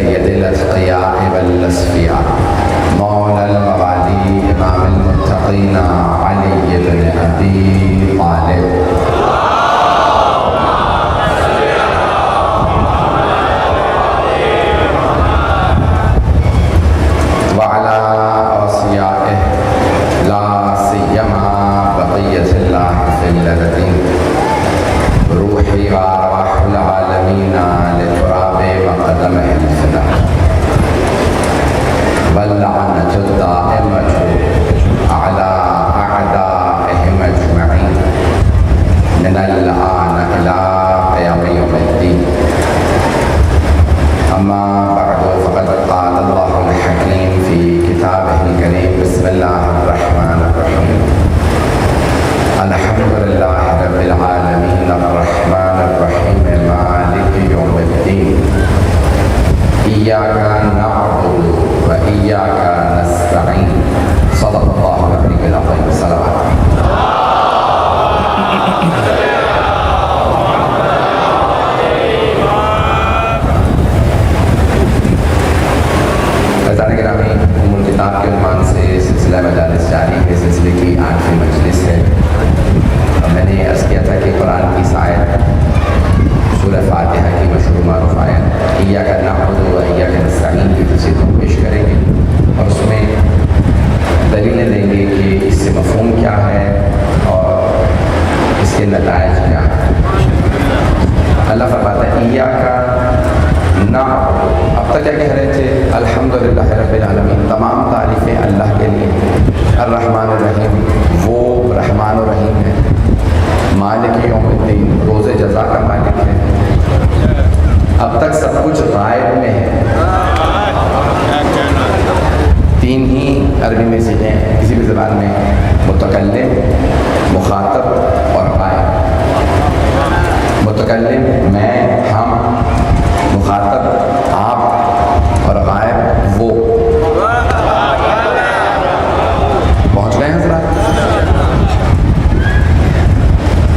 سید الاتقیاء والاصفیاء مولا الموالي امام المتقین علی بن ابی طالب وعلى اوصیائه لا سیما بقیة اللہ فی الارضین روحی وارواح العالمین لتراب وقدمه الفداء واللعنة الدائمة على أعدائهم أجمعين من الآن إلى قيام يوم الدين. أما بعد فقد قال الله الحكيم في كتابه الكريم بسم الله الرحمن الرحيم الحمد لله رب العالمين الرحمن الرحيم مالك يوم الدين إياك نعبد وإياك نستعين صدق الله العلي العظيم. صلوات فضائل گرامی، ام الکتاب کے عنوان سے سلسلہ مجالس جاری ہے. سلسلے کی 8ویں مجلس ہے. میں نے عرض کیا تھا کہ قرآن کی آیت سورہ فاتحہ کی مشہور معروف آیت ایاک نعبد و ایاک نستعین کی تفسیر کو پیش کریں گے اور اس میں دلیلیں دیں گے کہ اس سے مفہوم کیا ہے اور اس کے نتائج کیا ہیں. اللہ فرماتا ہے ایاک نعبد. اب تک کیا کہہ رہے تھے؟ الحمدللہ رب العالمین، تمام تعریفیں اللہ کے لیے. الرحمن الرحیم، وہ رحمان الرحیم ہے. مالک یوم الدین، روز جزا کا مالک ہے. اب تک سب کچھ غائب میں ہے. 3 ہی عربی میں سیکھیں ہیں کسی بھی زبان میں: متکلم، مخاطب اور غائب. متکلم میں، ہم، مخاطب آپ اور غائب وہ. پہنچ گئے ہیں ذرا؟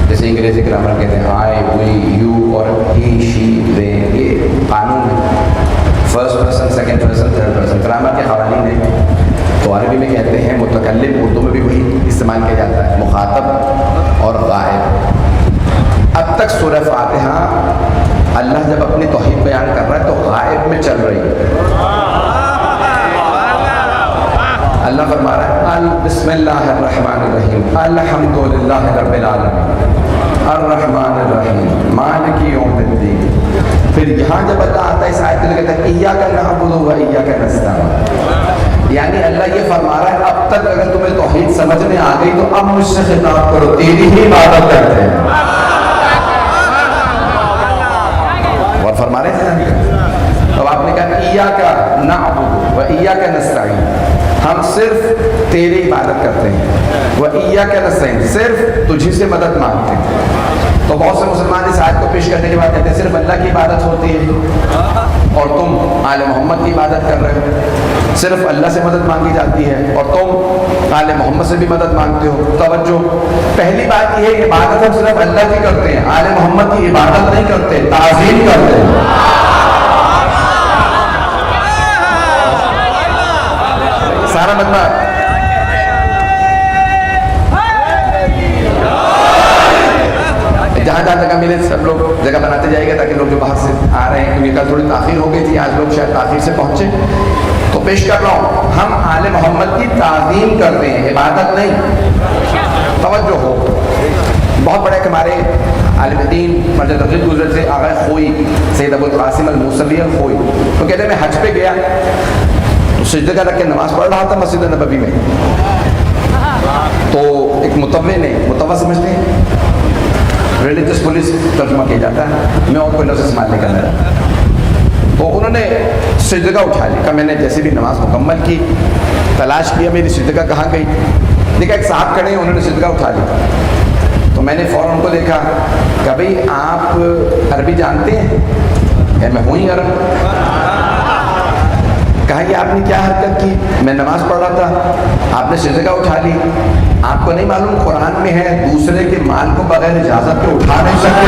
جیسے انگریزی گرامر کہتے ہیں آئی، وی، یو اور ہی، شی، دے. یہ قانون ہے. First person, second person, third person grammar کے قوانین ہیں. تو عربی میں کہتے ہیں متکلم، اردو میں بھی وہی استعمال کیا جاتا ہے، مخاطب اور غائب. اب تک سورہ فاتحہ اللہ جب اپنی توحید بیان کر رہا ہے تو غائب میں چل رہی ہے. اللہ فرما رہا ہے بسم اللہ الرحمن الرحیم الحمدللہ رب العالمین الرحمن الرحیم مالک یوم الدین. پھر یہاں جب اللہ آتا ہے اس آیت میں کہتا ہے ایاک نعبد و ایاک نستعین، یعنی اللہ یہ فرما رہا ہے اب تک اگر تمہیں توحید سمجھ میں آ گئی تو اب مجھ سے خطاب کرو، تیری ہی عبادت کرتے ہیں. اور فرما رہے تھے تو آپ نے کہا ایاک نعبد و ایاک نستعین، ہم صرف تیری عبادت کرتے ہیں. و ایاک نستعین، صرف تجھی سے مدد مانگتے ہیں. تو بہت سے مسلمان اس آیت کو پیش کرنے کے بعد کہتے ہیں صرف اللہ کی عبادت ہوتی ہے اور تم آل محمد کی عبادت کر رہے ہو. صرف اللہ سے مدد مانگی جاتی ہے اور تم آل محمد سے بھی مدد مانگتے ہو. توجہ، پہلی بات یہ ہے عبادت ہم صرف اللہ کی کرتے ہیں، آل محمد کی عبادت نہیں کرتے، تعظیم کرتے ہیں. سارا مطلب جہاں جہاں جگہ ملے سب لوگ جگہ بناتے جائے گا تاکہ لوگ جو باہر سے آ رہے ہیں، کیونکہ کل تھوڑی تاخیر ہو گئی تھی، آج لوگ شاید تاخیر سے پہنچے، تو پیش کر رہا ہوں ہم آل محمد کی تعظیم کرتے ہیں، عبادت نہیں. توجہ ہو، بہت بڑے ہمارے عالم دین مرجع تقلید گزرے تھے آغا خوئی سید ابو القاسم الموسوی الخوئی. تو کہتے ہیں میں حج پہ گیا تو سجدے کا رکھ کے نماز پڑھ رہا تھا مسجد نبوی میں. تو ایک متوع نے، متوع سمجھتے ہیں ریلیجس پولیس ترجمہ کیا جاتا ہے، میں اور کوئی لفظ استعمال نہیں کرنا رہا. تو انہوں نے سجدہ اٹھا لیا. کہ میں نے جیسے بھی نماز مکمل کی تلاش کیا میری سجدہ کہاں گئی. دیکھا ایک صاحب کھڑے ہیں، انہوں نے سجدہ اٹھا لیا. تو میں نے فوراً ان کو دیکھا کہ بھائی آپ عربی جانتے ہیں؟ کہ میں ہوں ہی عرب. کہا کہ آپ نے کیا حرکت کی؟ میں نماز پڑھ رہا تھا، آپ نے سجدہ اٹھا لی. آپ کو نہیں معلوم قرآن میں ہے دوسرے کے مال کو بغیر اجازت کے اٹھا نہیں سکتے.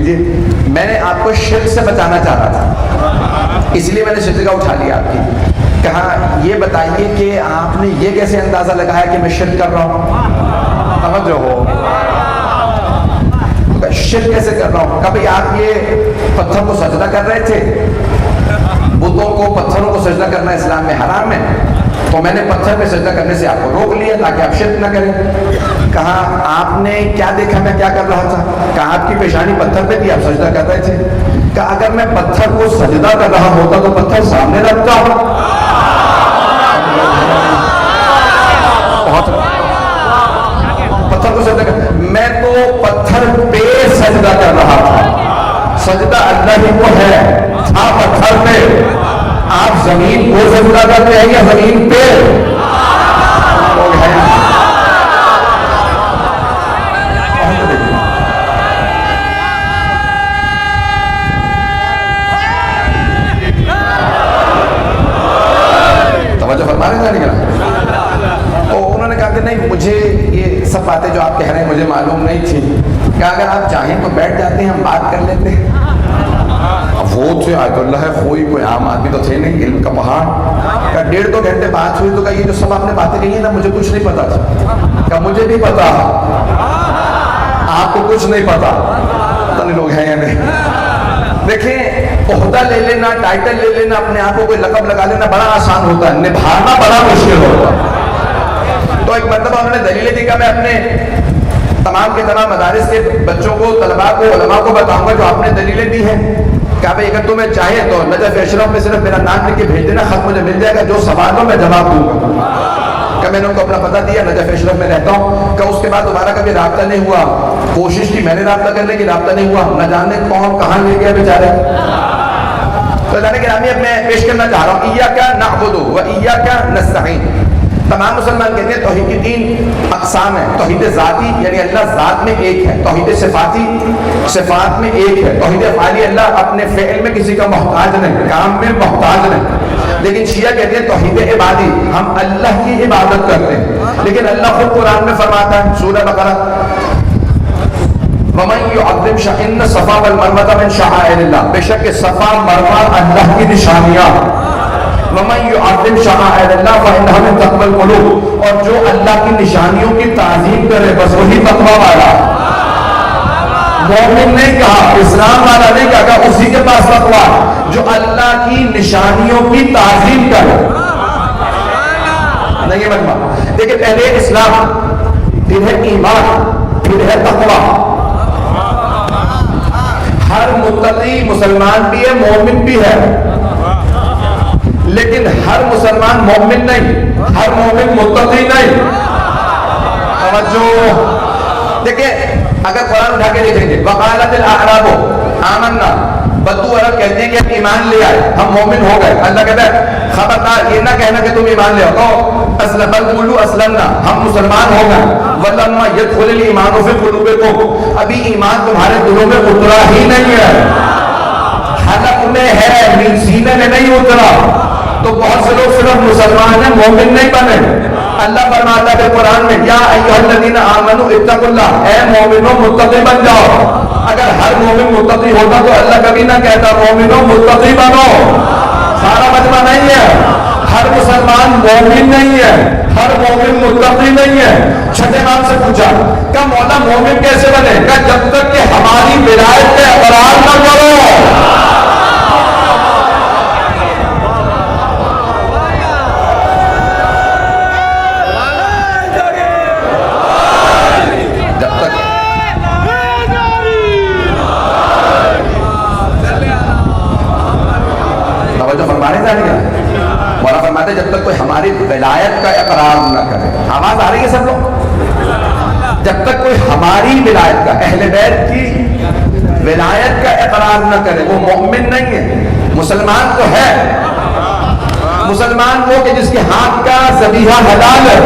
لیجیے. میں نے آپ کو شرک سے بچانا چاہ رہا تھا، اس لیے میں نے شرک اٹھا لیا آپ کی. کہا یہ بتائیے کہ آپ نے یہ کیسے اندازہ لگایا کہ میں شرک کر رہا ہوں؟ توجہ ہو، شرک کیسے کر رہا ہوں؟ کبھی آپ یہ پتھر کو سجدہ کر رہے تھے؟ بتوں کو، پتھروں کو سجدہ کرنا اسلام میں حرام ہے، تو میں نے پتھر پہ سجدہ کرنے سے آپ کو روک لیا تاکہ آپ شرک نہ کریں. کہا آپ نے کیا دیکھا میں کیا کر رہا تھا؟ کہا آپ کی پیشانی پتھر پہ تھی، آپ سجدہ کر رہے تھے. کہا اگر میں پتھر کو سجدہ کر رہا ہوتا تو پتھر سامنے رکھتا ہوں. پتھر کو سجدہ کر، میں تو پتھر پہ سجدہ کر رہا تھا. سجدہ اللہ ہی کو ہے، تھا پتھر پہ. آپ زمین کو سجدہ کرتے ہیں یا زمین پہ؟ لوگ ہیں توجہ فرما رہے ہیں نا. تو انہوں نے کہا کہ نہیں، مجھے یہ سب باتیں جو آپ کہہ رہے ہیں مجھے معلوم نہیں تھی. کہ اگر آپ چاہیں تو بیٹھ جاتے ہیں، ہم بات کر لیتے ہیں. وہ تھے آیت اللہ ہے، کوئی عام آدمی تو تھے نہیں، علم کا پہاڑ. کہ 1.5-2 گھنٹے بات ہوئی تو کہا یہ جو سب آپ نے باتیں کہی ہیں نا مجھے کچھ نہیں پتا تھا. کہ مجھے بھی پتا، آپ کو کچھ نہیں پتا. پتہ نہیں لوگ ہیں یا نہیں. دیکھیں، عہدہ لے لینا، ٹائٹل لے لینا، اپنے آپ کو کوئی لقب لگا لینا بڑا آسان ہوتا ہے، نبھانا بڑا مشکل ہوتا ہے. تو ایک مرتبہ انہوں نے دلیلیں دی کہ میں اپنے تمام کے تمام مدارس کے بچوں کو، طلباء کو، علماء کو بتاؤں گا جو آپ نے دلیلیں دی ہیں. کہا بھائی اگر تمہیں چاہے تو نجف اشرف میں صرف میرا نام لکھ کے بھیج دینا، خط مجھے مل جائے گا، جو سوال ہو میں جواب دوں گا. کہ میں نے ان کو اپنا پتہ دیا، نجف اشرف میں رہتا ہوں. کہ اس کے بعد دوبارہ کبھی رابطہ نہیں ہوا. کوشش کی میں نے رابطہ کرنے کی، رابطہ نہیں ہوا. نہ جانے کون کہاں لے گیا بیچارے. تو جانے گرامی اب میں پیش کرنا چاہ رہا ہوں ایاک نعبد و ایاک نستعین. تمام مسلمان کہتے ہیں توحید کی 3 اقسام ہیں. توحید ذاتی یعنی اللہ ذات میں ایک ہے. توحید صفاتی، صفات میں ایک ہے. توحید افعالی، اللہ اپنے فعل میں کسی کا محتاج نہیں، کام میں محتاج نہیں. لیکن شیعہ کہتے ہیں توحید عبادی، ہم اللہ کی عبادت کرتے ہیں. لیکن اللہ خود قرآن میں فرماتا ہے سورہ بقرہ وَمَن يُعَظِّمْ شَعَائِرَ الصَّفَا وَالْمَرْوَةَ مِن شَعَائِرِ اللَّهِ. بے شک صفا مروا اللہ کی نشانیاں. وَمَن يُعَظِّمْ شَعَائِرَ اللَّهِ فَإِنَّهَا مِن تَقْوَى الْقُلُوبِ. اور جو اللہ کی نشانیوں کی تعظیم کرے بس وہی تقویٰ والا. مومن نہیں کہا، اسلام والا نہیں کہا، اسی کے پاس تقویٰ جو اللہ کی نشانیوں کی تعظیم کرے. نہیں مجمع دیکھیں، پہلے اسلام، پھر ہے ایمان، پھر ہے تقویٰ. ہر متقی مسلمان بھی ہے، مومن بھی ہے. لیکن ہر مسلمان مومن نہیں، ہر مومن متقی نہیں. توجہ دیکھیں، اگر قرآن اٹھا کے دیکھیں گے وقالت الاعراب آمنا، بدو عرب کہتے ہیں کہ ہم ایمان لے آئے، ہم مومن ہو گئے. اللہ کہتا ہے خبردار یہ نہ کہنا کہ تم ایمان لے آؤ. بل قولوا اسلمنا، ہم مسلمان ہو گئے. ولما يدخل الايمان في قلوبكم، ابھی ایمان تمہارے دلوں میں اترا ہی نہیں ہے. حلق میں ہے، سینے میں نہیں اترا. تو بہت سے لوگ صرف مسلمان ہیں، مومن نہیں بنے. اللہ فرماتا ہے قرآن میں یا ایھا الذین آمنوا اتقوا اللہ، اے مومنوں متقی بن جاؤ. اگر ہر مومن متقی ہوتا تو اللہ کبھی نہ کہتا مومنوں متقی بنو. سارا مجمع نہیں ہے، ہر مسلمان مومن نہیں ہے، ہر مومن متقی نہیں ہے. چھٹے امام سے پوچھا کہ مولا مومن کیسے بنے؟ کہ جب تک کہ ہماری ولایت کا اقرار نہ کرو. مولا فرماتے جب تک کوئی ہماری ولایت کا اقرار نہ کرے. آواز آ رہی ہے سب لوگ؟ جب تک کوئی ہماری ولایت کا، اہل بیت کی ولایت کا اقرار نہ کرے وہ مومن نہیں ہے. مسلمان تو ہے، مسلمان وہ کہ جس کے ہاتھ کا ذبیحہ حلال ہے.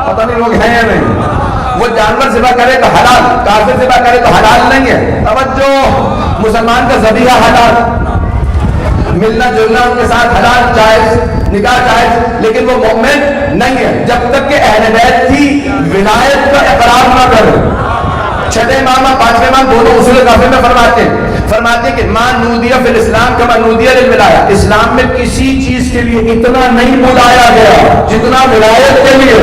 پتہ نہیں لوگ ہیں یا نہیں. وہ جانور ذبح کرے تو حلال، کافر ذبح کرے تو حلال نہیں ہے. توجہ، مسلمان کا ذبیحہ حلال، ملنا جلنا ان کے ساتھ حلال، جائز، نکاح جائز، لیکن وہ مومن نہیں ہے جب تک کہ اہل بیت کی ولایت کا اقرار نہ کرے. چھٹے امام اور پانچویں امام دونوں اصول کافی میں فرماتے ہیں کہ ما نودیہ فی الاسلام کما نودیہ للولایہ، اسلام میں کسی چیز کے لیے اتنا نہیں بلایا گیا جتنا ولایت کے لیے۔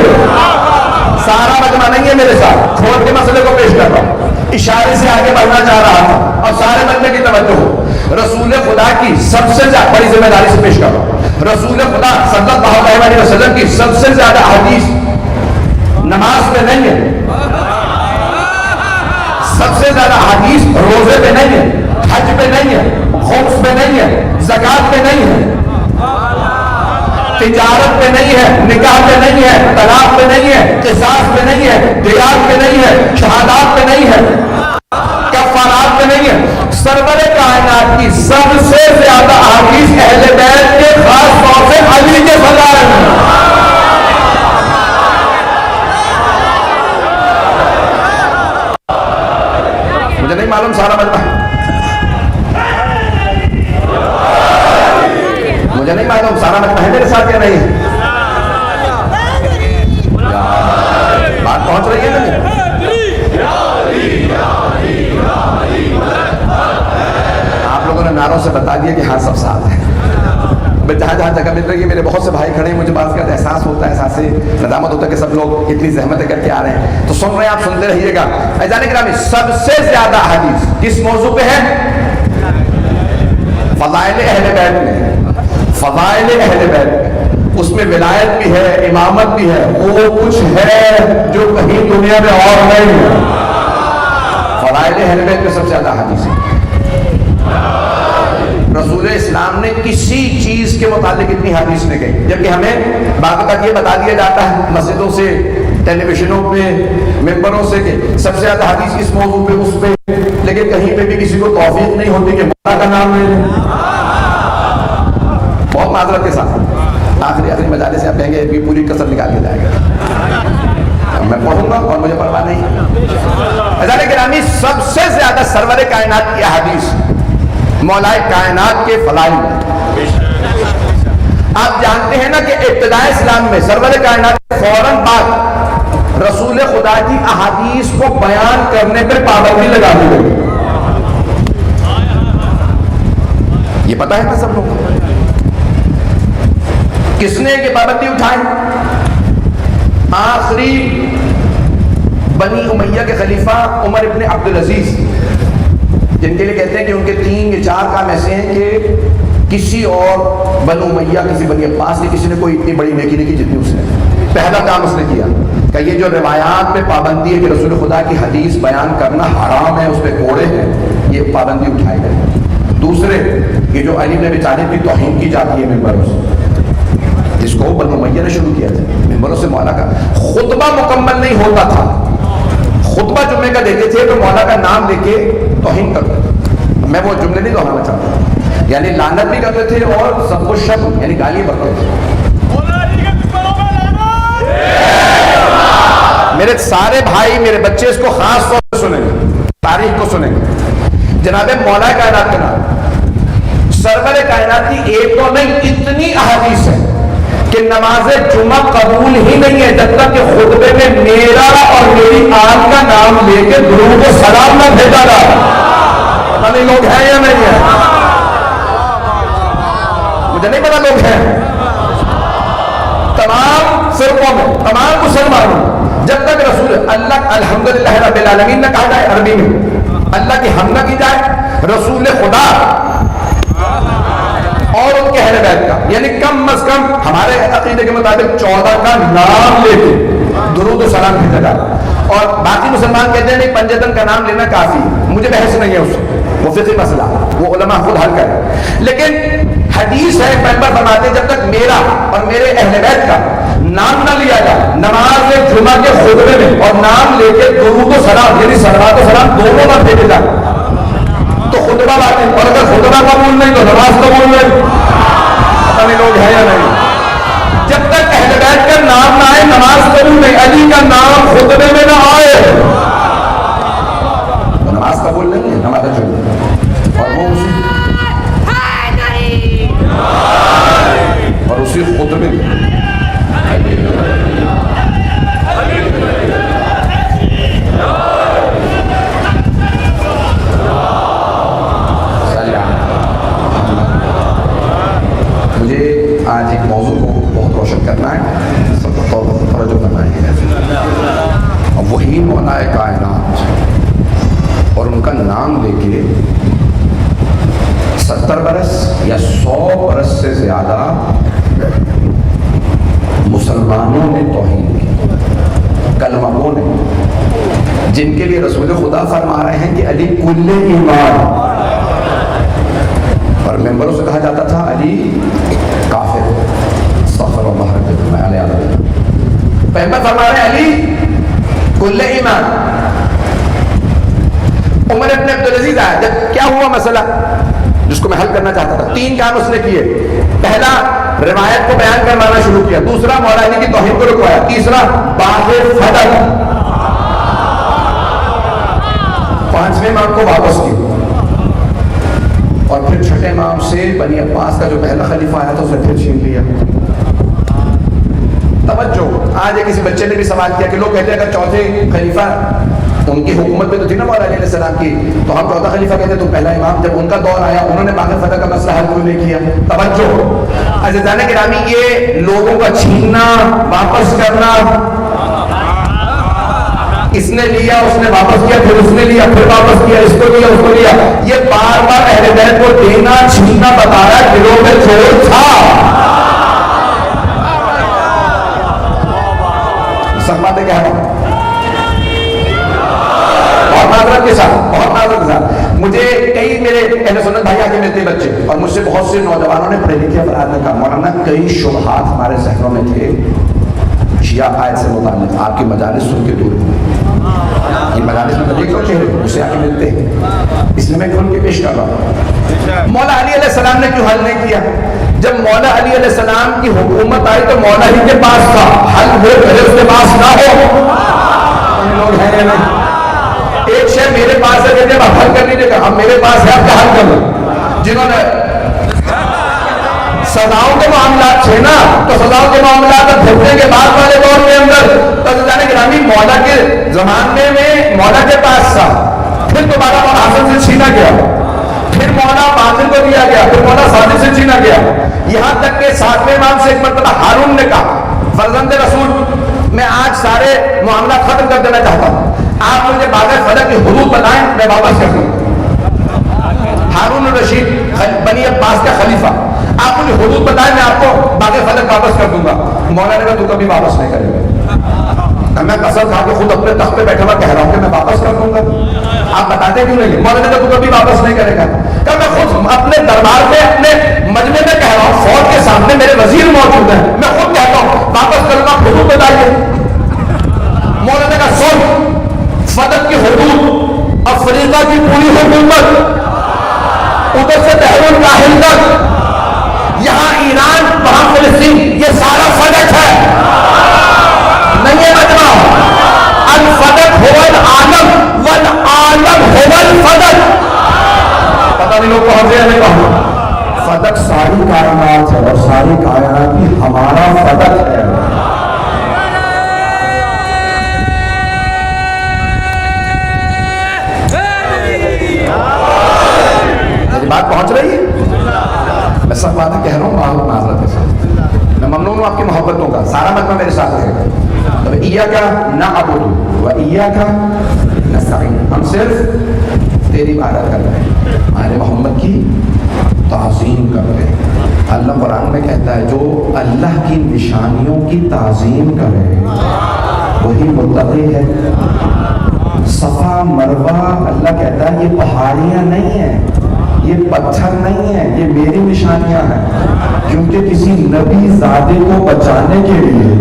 سارا مجمع نہیں ہے میرے ساتھ، کھول کے مسئلے کو پیش کر رہا ہوں، اشارے سے آگے بڑھنا چاہ رہا تھا اور سارے مجمع کی توجہ ہو۔ رسول خدا کی سب سے زیادہ بڑی ذمہ داری سے پیش کر رہا ہوں، رسول خدا صلی اللہ علیہ وسلم کی سب سے زیادہ حدیث نماز پہ نہیں ہے، سب سے زیادہ حدیث روزے پہ نہیں ہے، حج پہ نہیں ہے، خمس پہ نہیں ہے، زکوٰۃ پہ نہیں ہے، تجارت پہ نہیں ہے، نکاح پہ نہیں ہے، طلاق پہ نہیں ہے، قصاص پہ نہیں ہے، دیات پہ نہیں ہے، شہادات پہ نہیں ہے، کفارات پہ نہیں ہے۔ سرور کائنات کی سب سے زیادہ حدیث اہل بیت کے خاص طور سے علی کے فضائل میں۔ مجھے نہیں معلوم سارا مجمع، مجھے نہیں معلوم سارا مجمع ہے میرے ساتھ یا نہیں؟ بات پہنچ رہی ہے نا؟ آپ لوگوں نے نعروں سے بتا دیا کہ ہاں سب ساتھ ہیں۔ جہاں جہاں جگہ مل رہی ہے میرے بہت سے بھائی کھڑے ہیں، مجھے بعض کا احساس ہوتا ہے، احساس ندامت ہوتا ہے کہ سب لوگ اتنی زحمتیں کر کے آ رہے ہیں، تو سن رہے ہیں آپ، سنتے رہیے گا۔ عزیزان گرامی، سب سے زیادہ حدیث کس موضوع پہ ہے؟ فضائل اہل بیت میں، فضائل اہل بیت میں، اس میں ولایت بھی ہے، امامت بھی ہے، وہ کچھ ہے جو کہیں دنیا میں اور نہیں ہے۔ فضائل اہل بیت میں سب سے زیادہ حدیث ہے۔ رسول اسلام نے کسی چیز کے متعلق اتنی حدیث نہیں کہی، جبکہ ہمیں باقاعدہ یہ بتا دیا جاتا ہے مسجدوں سے، ٹیلی ویژنوں پہ، ممبروں سے کہ سب سے زیادہ حدیث اس موضوع پہ، اس پہ، لیکن کہیں پہ بھی کسی کو توفیق نہیں ہوتی کہ مولا کا نام لے لیں۔ بہت معذرت کے ساتھ آخری مجالس سے آپ کہیں گے پوری کسر نکال کے جائے گا، میں پڑھوں گا اور مجھے پرواہ نہیں۔ عزیزان گرامی، سب سے زیادہ سرور کائنات کی حدیث مولا کائنات کے فضائل میں۔ آپ جانتے ہیں نا کہ ابتداء اسلام میں سرور کائنات کے فوراً بعد رسول خدا کی احادیث کو بیان کرنے پر پابندی لگا دی گئی۔ یہ پتہ ہے نا سب لوگ؟ کس نے یہ پابندی اٹھائی؟ آخری بنی امیہ کے خلیفہ عمر ابن عبدالعزیز، جن کے لیے کہتے ہیں کہ ان کے 3 یا 4 کام ایسے ہیں کہ کسی اور بنو امیہ، کسی بنی عباس کی کسی نے کوئی اتنی بڑی نیکی نہیں کی جتنی اس نے۔ پہلا کام اس نے کیا کہ یہ جو روایات پہ پابندی ہے کہ رسول خدا کی حدیث بیان کرنا حرام ہے، اس پہ کوڑے ہیں، یہ پابندی اٹھائی گئی۔ دوسرے، یہ جو علی بن ابی طالب کی توہین کی جاتی ہے ممبروں سے، اس کو بنو امیہ نے شروع کیا تھا۔ ممبروں سے مولا کا خطبہ مکمل نہیں ہوتا تھا، خطبہ جمعے کا دیتے تھے تو مولا کا نام لے کے توہین کرتے تھے۔ میں وہ جملے نہیں دہرانا چاہتا، یعنی لعنت بھی کرتے تھے اور سب کو شتم یعنی گالی بکتے تھے۔ میرے سارے بھائی، میرے بچے اس کو خاص طور سے سنیں گے، تاریخ کو سنیں گے۔ جناب مولا کائنات کا نام، سرور کائنات کی ایک تو نہیں اتنی احادیث ہے کہ نماز جمعہ قبول ہی نہیں ہے جب تک کہ خطبے میں میرا اور میری آل کا نام لے کے درود و سلام نہ بھیجا جائے۔ پتہ نہیں لوگ ہیں یا نہیں ہیں، مجھے نہیں پتا لوگ ہیں۔ تمام فرقوں میں، تمام مسلمانوں، جب تک رسول اللہ الحمدللہ رب العالمین نہ کہا جائے عربی میں، اللہ کی حمد نہ کی جائے، رسول خدا اور ان کے اہل بیت کا، یعنی کم از کم ہمارے عقیدے کے مطابق 14 کا نام لے کے درود و سلام بھیجا جائے۔ اور باقی مسلمان کہتے ہیں نہیں، پنجتن کا نام لینا کافی، مجھے بحث نہیں ہے اس سے، وہ فقہی مسئلہ، وہ علماء خود حل کریں۔ لیکن حدیث ہے، پیغمبر فرماتے ہیں جب تک میرا اور میرے اہل بیت کا نام نہ لیا جائے نماز جمعہ کے خطبے میں، اور نام لے کے درود و سلام یعنی صلوات و سلام دونوں نہ بھیجے جائے تو خطبہ باطل، اور اگر خطبہ قبول نہیں تو نماز قبول نہیں۔ پتہ نہیں لوگ ہیں یا نہیں۔ جب تک اہل بیت کا نام نہ آئے نماز قبول نہیں، علی کا نام خطبے میں نہ آئے تو نماز قبول نہیں ہے، نماز جمعہ، اور وہ اسی خطبے میں نام لے کے 70 برس یا 100 برس سے زیادہ مسلمانوں نے توہین کی، کلمہ گو نے، جن کے لیے رسول خدا فرما رہے ہیں کہ علی کل ایمان، اور ممبروں سے کہا جاتا تھا علی کافر، استغفر اللہ رب العالمین۔ پیغمبر فرما رہے ہیں علی کل ایمان۔ عمر ابن عبدالعزیز آیا، جب کیا ہوا مسئلہ جس کو میں حل کرنا چاہتا تھا، 3 کام اس نے کیے۔ پہلا روایت کو بیان کروانا شروع کیا، دوسرا مولا علی کی توہین کو رکوایا، تیسرا باب فدق، 5ویں امام کو واپس کیا، اور پھر 6 امام سے بنی عباس کا جو پہلا خلیفہ آیا تھا اسے پھر چھین لیا۔ توجہ، آج کسی بچے نے بھی سوال کیا کہ لوگ کہتے ہیں اگر چوتھے خلیفہ، ان کی حکومت میں تو تھی نا مولا علیہ السلام کی، تو ہم چوتھا خلیفہ کہتے ہیں تو پہلا امام، جب ان کا دور آیا انہوں نے باغ فتح کا مسئلہ حل کیوں نہیں کیا؟ توجہ عزیزان گرامی، یہ لوگوں کا چھیننا، واپس کرنا، اس نے لیا، اس نے واپس کیا، پھر اس نے لیا، پھر واپس کیا، اس کو لیا، اس کو لیا، یہ بار بار اہل بیت کو دینا چھیننا بتا رہا ہے دلوں میں چور تھا۔ سب باتیں کہہ رہا ہوں بہت معذرت کے ساتھ، بہت معذرت کے ساتھ۔ مجھے کئی میرے اہل سنت بھائی آگے ملتے بچے، اور مجھ سے بہت سے نوجوانوں نے پڑھے لکھے افراد نے کہا مولانا کئی شبہات ہمارے ذہنوں میں تھے شیعہ عقائد سے متعلق، آپ کی مجالس سن کے دور ہوئے، ان مجالس میں دیکھ لو چہرے مجھ سے آگے ملتے ہیں، اس لیے میں کھول کے پیش کر رہا ہوں۔ مولا علی علیہ السلام نے کیوں حل نہیں کیا؟ جب مولا علی علیہ السلام کی حکومت آئی تو مولا ہی کے پاس تھا، حل ہو پہلے اس کے پاس نہ ہو۔ لوگ ہیں ایک شے میرے پاس ہے کہتے ہیں حل کر لیجیے گا، اب میرے پاس ہے آپ کا حل کر لو۔ جنہوں نے سزاؤں کے معاملات تھے نا، تو سزاؤں کے معاملات پھٹنے کے بعد والے دور کے اندر تو جانے گرامی مولا کے زمانے میں مولا کے پاس تھا، پھر دوبارہ مولا حسن سے چھینا گیا، پھر مولا باطل کو دیا گیا، پھر مولا صادق سے چھینا گیا، یہاں تک کہ 7ویں امام سے ایک مرتبہ ہارون نے کہا فرزند رسول میں آج سارے معاملات ختم کر دینا چاہتا ہوں، آپ مجھے باغ فدق کی حدود بتائیں میں واپس کر دوں۔ ہارون الرشید بنی عباس کا خلیفہ، آپ مجھے حدود بتائیں میں آپ کو باغ فدق واپس کر دوں گا۔ مولا نے کہا تو کبھی واپس نہیں کرے گا۔ میں قسم کھا کے خود اپنے تخت پہ بیٹھا ہوا کہہ رہا ہوں کہ میں واپس کر دوں گا، آپ بتاتے کیوں نہیں؟ مولا نے کہا تو کبھی واپس نہیں کرے گا۔ کہ میں خود اپنے دربار میں اپنے مجمع میں کہہ رہا ہوں، فوج کے سامنے میرے وزیر موجود ہیں، میں خود کہتا ہوں واپس کروں گا، حدود بتائیے۔ مولا نے کہا سن، فدق کی حدود افریقہ کی پوری حکومت ادھر سے بحر الکاہل تک، یہاں ایران وہاں فلسطین، یہ سارا فدق ہے، نہیں ہے مجمع۔ الفدق هو العالم والعالم هو الفدق۔ پتہ نہیں لوگ پہنچے یا نہیں پہنچے؟ فدق ساری کائنات ہے اور ساری کائنات بھی ہمارا فدق ہے۔ بات پہنچ رہی ہے؟ میں سب باتیں کہہ رہا ہوں بہت معذرت کے ساتھ، میں ممنون ہوں آپ کی محبتوں کا، سارا مجمع میرے ساتھ رہے گا۔ ایاک نعبد و ایاک نستعین، ہم صرف تیری عبادت کر رہے ہیں، آل محمد کی تعظیم کر رہے ہیں۔ اللہ قرآن میں کہتا ہے جو اللہ کی نشانیوں کی تعظیم کرے وہی متقی ہے۔ صفا مروہ اللہ کہتا ہے یہ پہاڑیاں نہیں ہیں، یہ پتھر نہیں ہیں، یہ میری نشانیاں ہیں، کیونکہ کسی نبی زادے کو بچانے کے لیے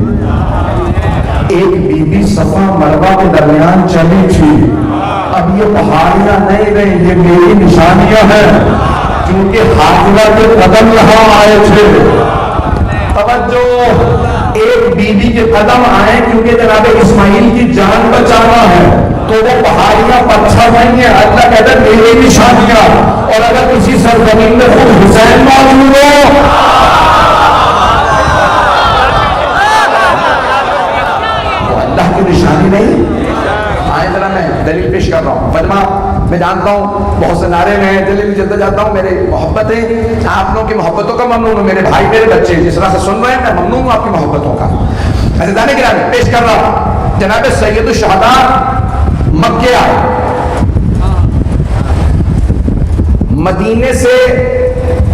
ایک بی بی صفا مروہ کے درمیان چلی تھی۔ اب یہ پہاڑیاں نہیں رہیں، یہ میری نشانیاں ہیں، کیونکہ حاجرہ کے قدم یہاں آئے تھے۔ توجہ، ایک بی بی کے قدم آئے کیونکہ جناب اسماعیل کی جان بچانا ہے، تو وہ پہاڑیاں پتھر نہیں ہیں، اللہ کہتا ہے میری نشانیاں۔ اور اگر کسی سرزمین میں خود حسین موجود ہو، وہ اللہ کی نشانی نہیں۔ آئے ذرا میں دلیل پیش کر رہا ہوں، مجمع میں جانتا ہوں بہت سے نعرے میں دلیل جلتا جاتا ہوں، میرے محبتیں آپ لوگوں کی محبتوں کا ممنون ہوں، میرے بھائی میرے بچے جس طرح سے سن رہے ہیں میں ممنون ہوں آپ کی محبتوں کا۔ عزیزان گرامی پیش کر رہا ہوں جناب سید الشہداء مکے آئے، مدینے سے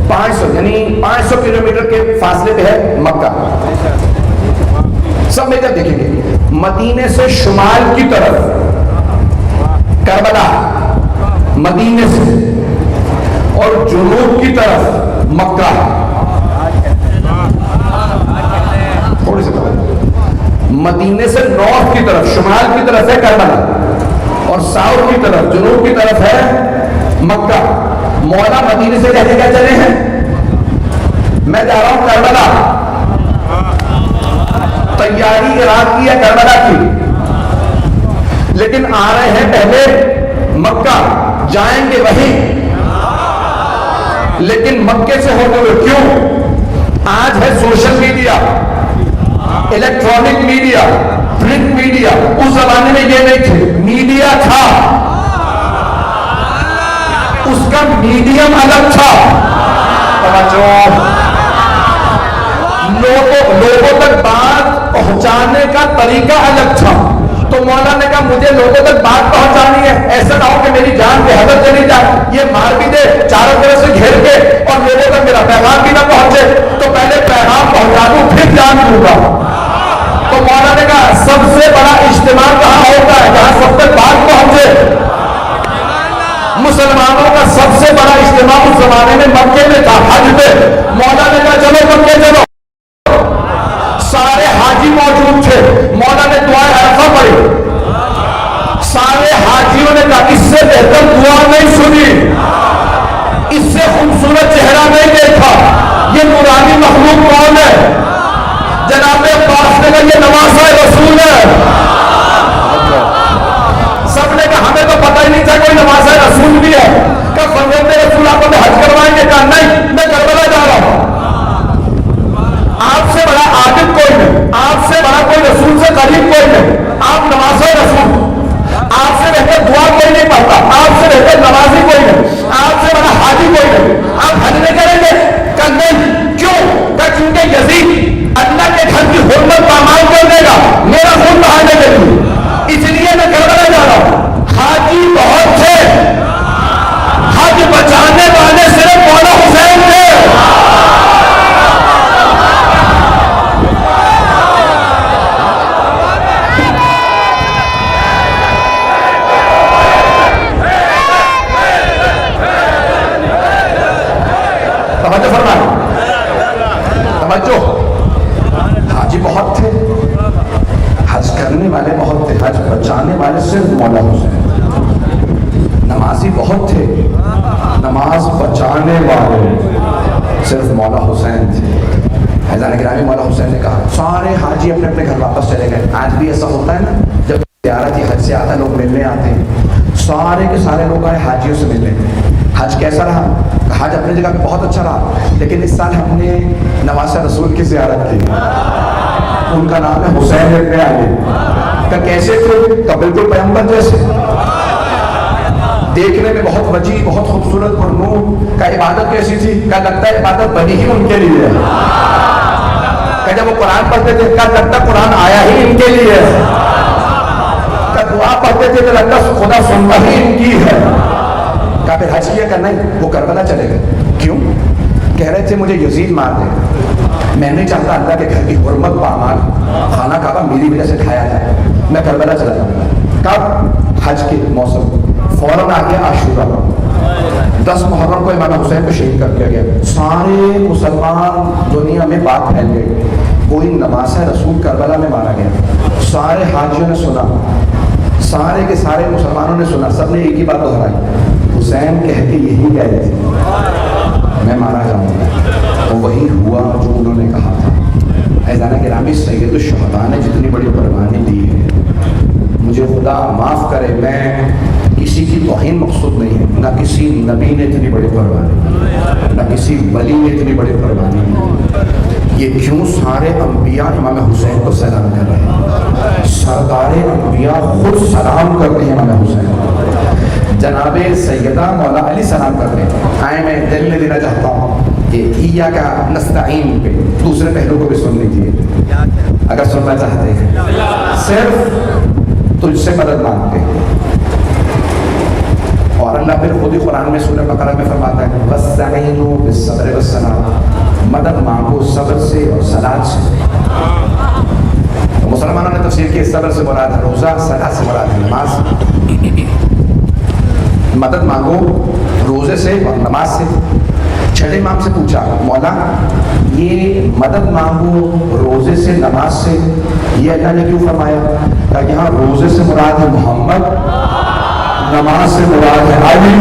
500 یعنی 500 کلومیٹر کے فاصلے پہ ہے مکہ. سب میں جب دیکھیں گے مدینے سے شمال کی طرف کربلا مدینے سے, اور جنوب کی طرف مکہ. تھوڑی سی مدینے سے نارتھ کی طرف شمال کی طرف ہے کربلا, اور ساؤتھ کی طرف جنوب کی طرف ہے مکہ. مولا مدینے سے کہتے کیا چلے ہیں, میں جا رہا ہوں کربلا. تیاری عراق کی ہے کربلا کی, لیکن آ رہے ہیں پہلے مکہ, جائیں گے وہیں, لیکن مکے سے ہوتے ہوئے. کیوں؟ آج ہے social media, electronic media, print media. اس زمانے میں یہ نہیں تھے, میڈیا تھا, اس کا میڈیم الگ تھا. لوگوں تک بات پہنچانے کا طریقہ الگ تھا. تو مولا نے کہا مجھے لوگوں تک بات پہنچانی ہے, ایسا نہ ہو کہ میری جان بے حد چلی جائے, یہ مار بھی دے چاروں طرف سے گھیر کے, اور لوگوں تک میرا پیغام بھی نہ پہنچے. تو پہلے پیغام پہنچا دوں پھر جان دوں گا. تو مولا نے کہا سب سے بڑا اجتماع کہاں ہوتا ہے, جہاں سب تک بات پہنچے. مسلمانوں کا سب سے بڑا اجتماع اس زمانے میں مکے میں تھا, حج پہ. مولا نے کہا چلو مکے چلو. سارے حاجی موجود تھے. مولا نے دعائیں عرفہ پڑھی. سارے حاجیوں نے کہا اس سے بہتر دعا نہیں سنی, اس سے خوبصورت چہرہ نہیں دیکھا. یہ نورانی مخلوق کون ہے؟ جناب عباس نے کہا یہ نواسہ رسول ہے. سب نے کہا ہمیں تو پتہ ہی نہیں تھا کوئی نواسہ رسول بھی ہے. کہ فرزند رسول آپ کو حج کروائیں گے؟ کہا نہیں, میں کربلا جا رہا ہوں. آپ سے بڑا عابد کوئی نہیں, آپ سے بڑا کوئی رسول سے قریب کوئی نہیں. آپ نواسہ رسول, آپ سے بہتر دعا کوئی نہیں پڑھتا, آپ سے بہتر نمازی کوئی نہیں, آپ سے بڑا حاجی کوئی نہیں. آپ حج نہیں کریں گے؟ کہ نہیں. کیوں؟ کہ چونکہ یزید اللہ کے گھر کی حرمت پامال کر دے گا میرا خون بہانے کے لیے, اس لیے میں کربلا جا رہا ہوں. حاجی بہت تھے, حج بچانے والے صرف مولا حسین تھے. حاجی بہت تھے, حج کرنے والے بہت تھے, حج بچانے والے صرف مولا حسین. نمازی بہت تھے, نماز بچانے والے صرف مولا حسین تھے. حضرت گرامی مولا حسین نے کہا سارے حاجی اپنے اپنے گھر واپس چلے گئے. آج بھی ایسا ہوتا ہے نا, جب زیارت حج سے آتا ہے لوگ ملنے آتے ہیں, سارے کے سارے لوگ آئے حاجیوں سے ملنے. حج کیسا رہا؟ حج اپنی جگہ پہ بہت اچھا رہا, لیکن اس سال ہم نے نواسہ رسول کی زیارت کی. ان کا نام ہے حسین ابن علی. کہ کیسے تھے؟ کہ بالکل پیغمبر جیسے, دیکھنے میں بہت وجیح, بہت خوبصورت اور نور. کا عبادت کیسی تھی؟ کہ لگتا ہے عبادت بنی ہی ان کے لیے ہے. کہ جب وہ قرآن پڑھتے تھے کہ لگتا قرآن آیا ہی ان کے لیے ہے. کہ دعا پڑھتے تھے تو لگتا خدا سنتا ہی ان کی ہے. کہ پھر حج کیا کرنا ہے, وہ کربلا چلے گئے. کیوں؟ کہہ رہے تھے مجھے یزید مار دے, میں نہیں چاہتا اللہ کے گھر کی حرمت پامال خانہ کعبہ میری وجہ سے ڈھایا جائے, میں کربلا چلا جاؤں گا. کب؟ حج کے موسم. فوراً آ گیا عاشورہ, 10 محرم کو امام حسین کو شہید کر دیا گیا. سارے مسلمان دنیا میں بات پھیل گئی, کوئی نواسہ رسول کربلا میں مارا گیا. سارے حاجیوں نے سنا, سارے کے سارے مسلمانوں نے سنا, سب نے ایک ہی بات دہرائی, حسین کہہ کے یہی گئے تھے میں مارا جاؤں گا. تو وہی ہوا جو انہوں نے کہا تھا. عزیزان گرامی, سید الشہداء نے جتنی بڑی قربانی دی ہے, مجھے خدا معاف کرے, میں کسی کی توہین مقصود نہیں ہے, نہ کسی نبی نے اتنی بڑی قربانی, نہ کسی ولی نے اتنی بڑی قربانی دی. یہ کیوں سارے انبیاء امام حسین کو سلام کر رہے ہیں, سردار انبیاء خود سلام کرتے ہیں امام حسین. جناب سیدہ مولا علی سلام کرتے ہیں. آئے میں دل میں دینا چاہتا ہوں کہ ایا کا نستعین پہ دوسرے پہلو کو بھی سن لیجیے اگر سننا چاہتے ہیں. صرف تجھ سے مدد مانگتے ہیں, اور اللہ پھر خود ہی قرآن میں سورہ بقرہ میں فرماتا ہے وَاسْتَعِينُوا بِالصَّبْرِ وَالصَّلَاةِ، مدد مانگو صبر سے اور صلاۃ سے۔ تو مسلمانوں نے تفسیر کی صبر سے مراد ہے روزہ، صلاۃ سے مراد ہے نماز۔ مدد مانگو روزے سے اور نماز سے۔ چھٹے امام سے پوچھا مولا یہ مدد مانگو روزے سے نماز سے یہ اللہ نے کیوں فرمایا؟ کہ یہاں روزے سے مراد ہے محمد، نماز سے مراد ہے علی۔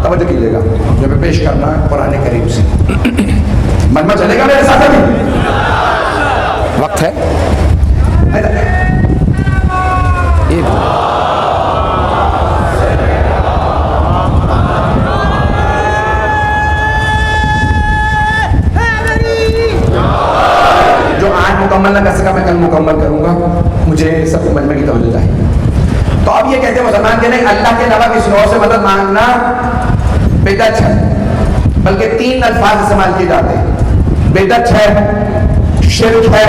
توجہ کیجیے گا جو میں پیش کرنا ہے قرآن کریم سے، مجمع چلے گا میرے ساتھ ابھی؟ وقت ہے جو آج مکمل نہ کر سکا میں کل مکمل کروں گا، مجھے سب کو مجمع کی توجہ چاہیے۔ تو اب یہ کہتے ہیں مسلمان کہ نہیں اللہ کے علاوہ کسی اور سے مدد مانگنا بدعت ہے، بلکہ 3 الفاظ استعمال کیے جاتے ہیں، بدعت ہے، شرک ہے،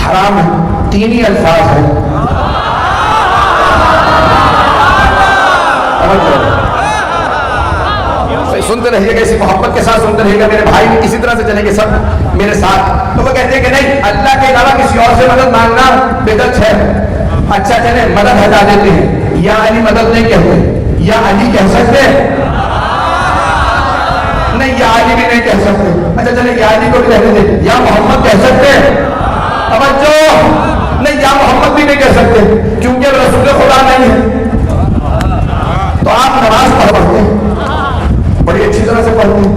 حرام ہے، 3 ہی الفاظ ہیں۔ سنتے رہیے گا، اسی محبت کے ساتھ سنتے رہیے گا میرے بھائی، اسی طرح سے چلیں گے سب میرے ساتھ۔ تو وہ کہتے ہیں کہ نہیں اللہ کے علاوہ کسی اور سے مدد مانگنا بدعت ہے۔ اچھا چلیں مدد ہٹا دیتے ہیں، یا علی مدد نہیں کہتے، یا علی کہہ سکتے نہیں، یا علی بھی نہیں کہہ سکتے۔ اچھا چلیں یا علی کو بھی کہہ دیتے، یا محمد کہہ سکتے توجہ نہیں، یا محمد بھی نہیں کہہ سکتے کیونکہ رسول خدا نہیں ہے۔ تو آپ نماز پڑھتے ہیں بڑی اچھی طرح سے پڑھتے ہیں،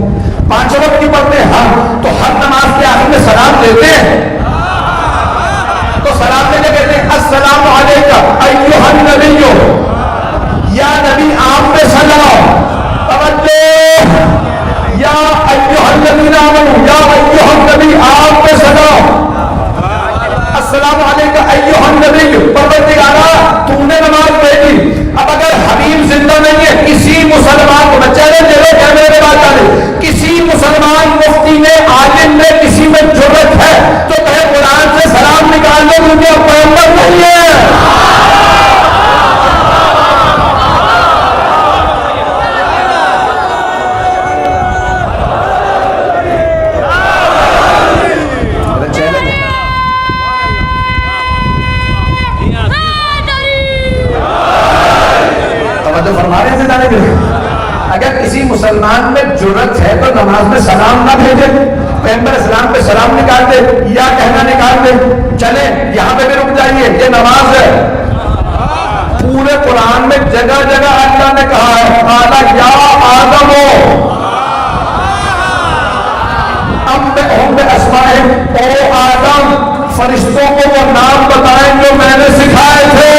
5 وقت کی پڑھتے ہیں ہاں، تو ہر نماز کے آخر میں سلام دیتے ہیں، تو سلام دینے کہتے ہیں السلام علیکم ایھا النبی، یا نبی آپ پہ سلام۔ توجہ یا ایھا الذین آمنوا، یا ایھا النبی آپ پہ سلام۔ السلام علیکم ایھا النبی، پروردگارا تو نے نماز بھیجی۔ اب اگر حبیب زندہ نہیں ہے، کسی مسلمان کو چیلنج دے دو، کیا میرے بات ڈالے، کسی مسلمان مفتی نے عالم نے کسی میں جرأت ہے تو کہے قرآن سے سلام نکال دو کیونکہ اب پیغمبر نہیں ہے۔ اگر کسی مسلمان میں جرأت ہے تو نماز میں سلام نہ بھیجے، پیغمبر اسلام پہ سلام نکال دے یا کہنا نکال دے۔ چلے یہاں پہ بھی رک جائیے، یہ نماز ہے۔ پورے قرآن میں جگہ جگہ اللہ نے کہا ہے قال یا آدم انبئہم باسمائہم، او آدم فرشتوں کو وہ نام بتائیں جو میں نے سکھائے تھے۔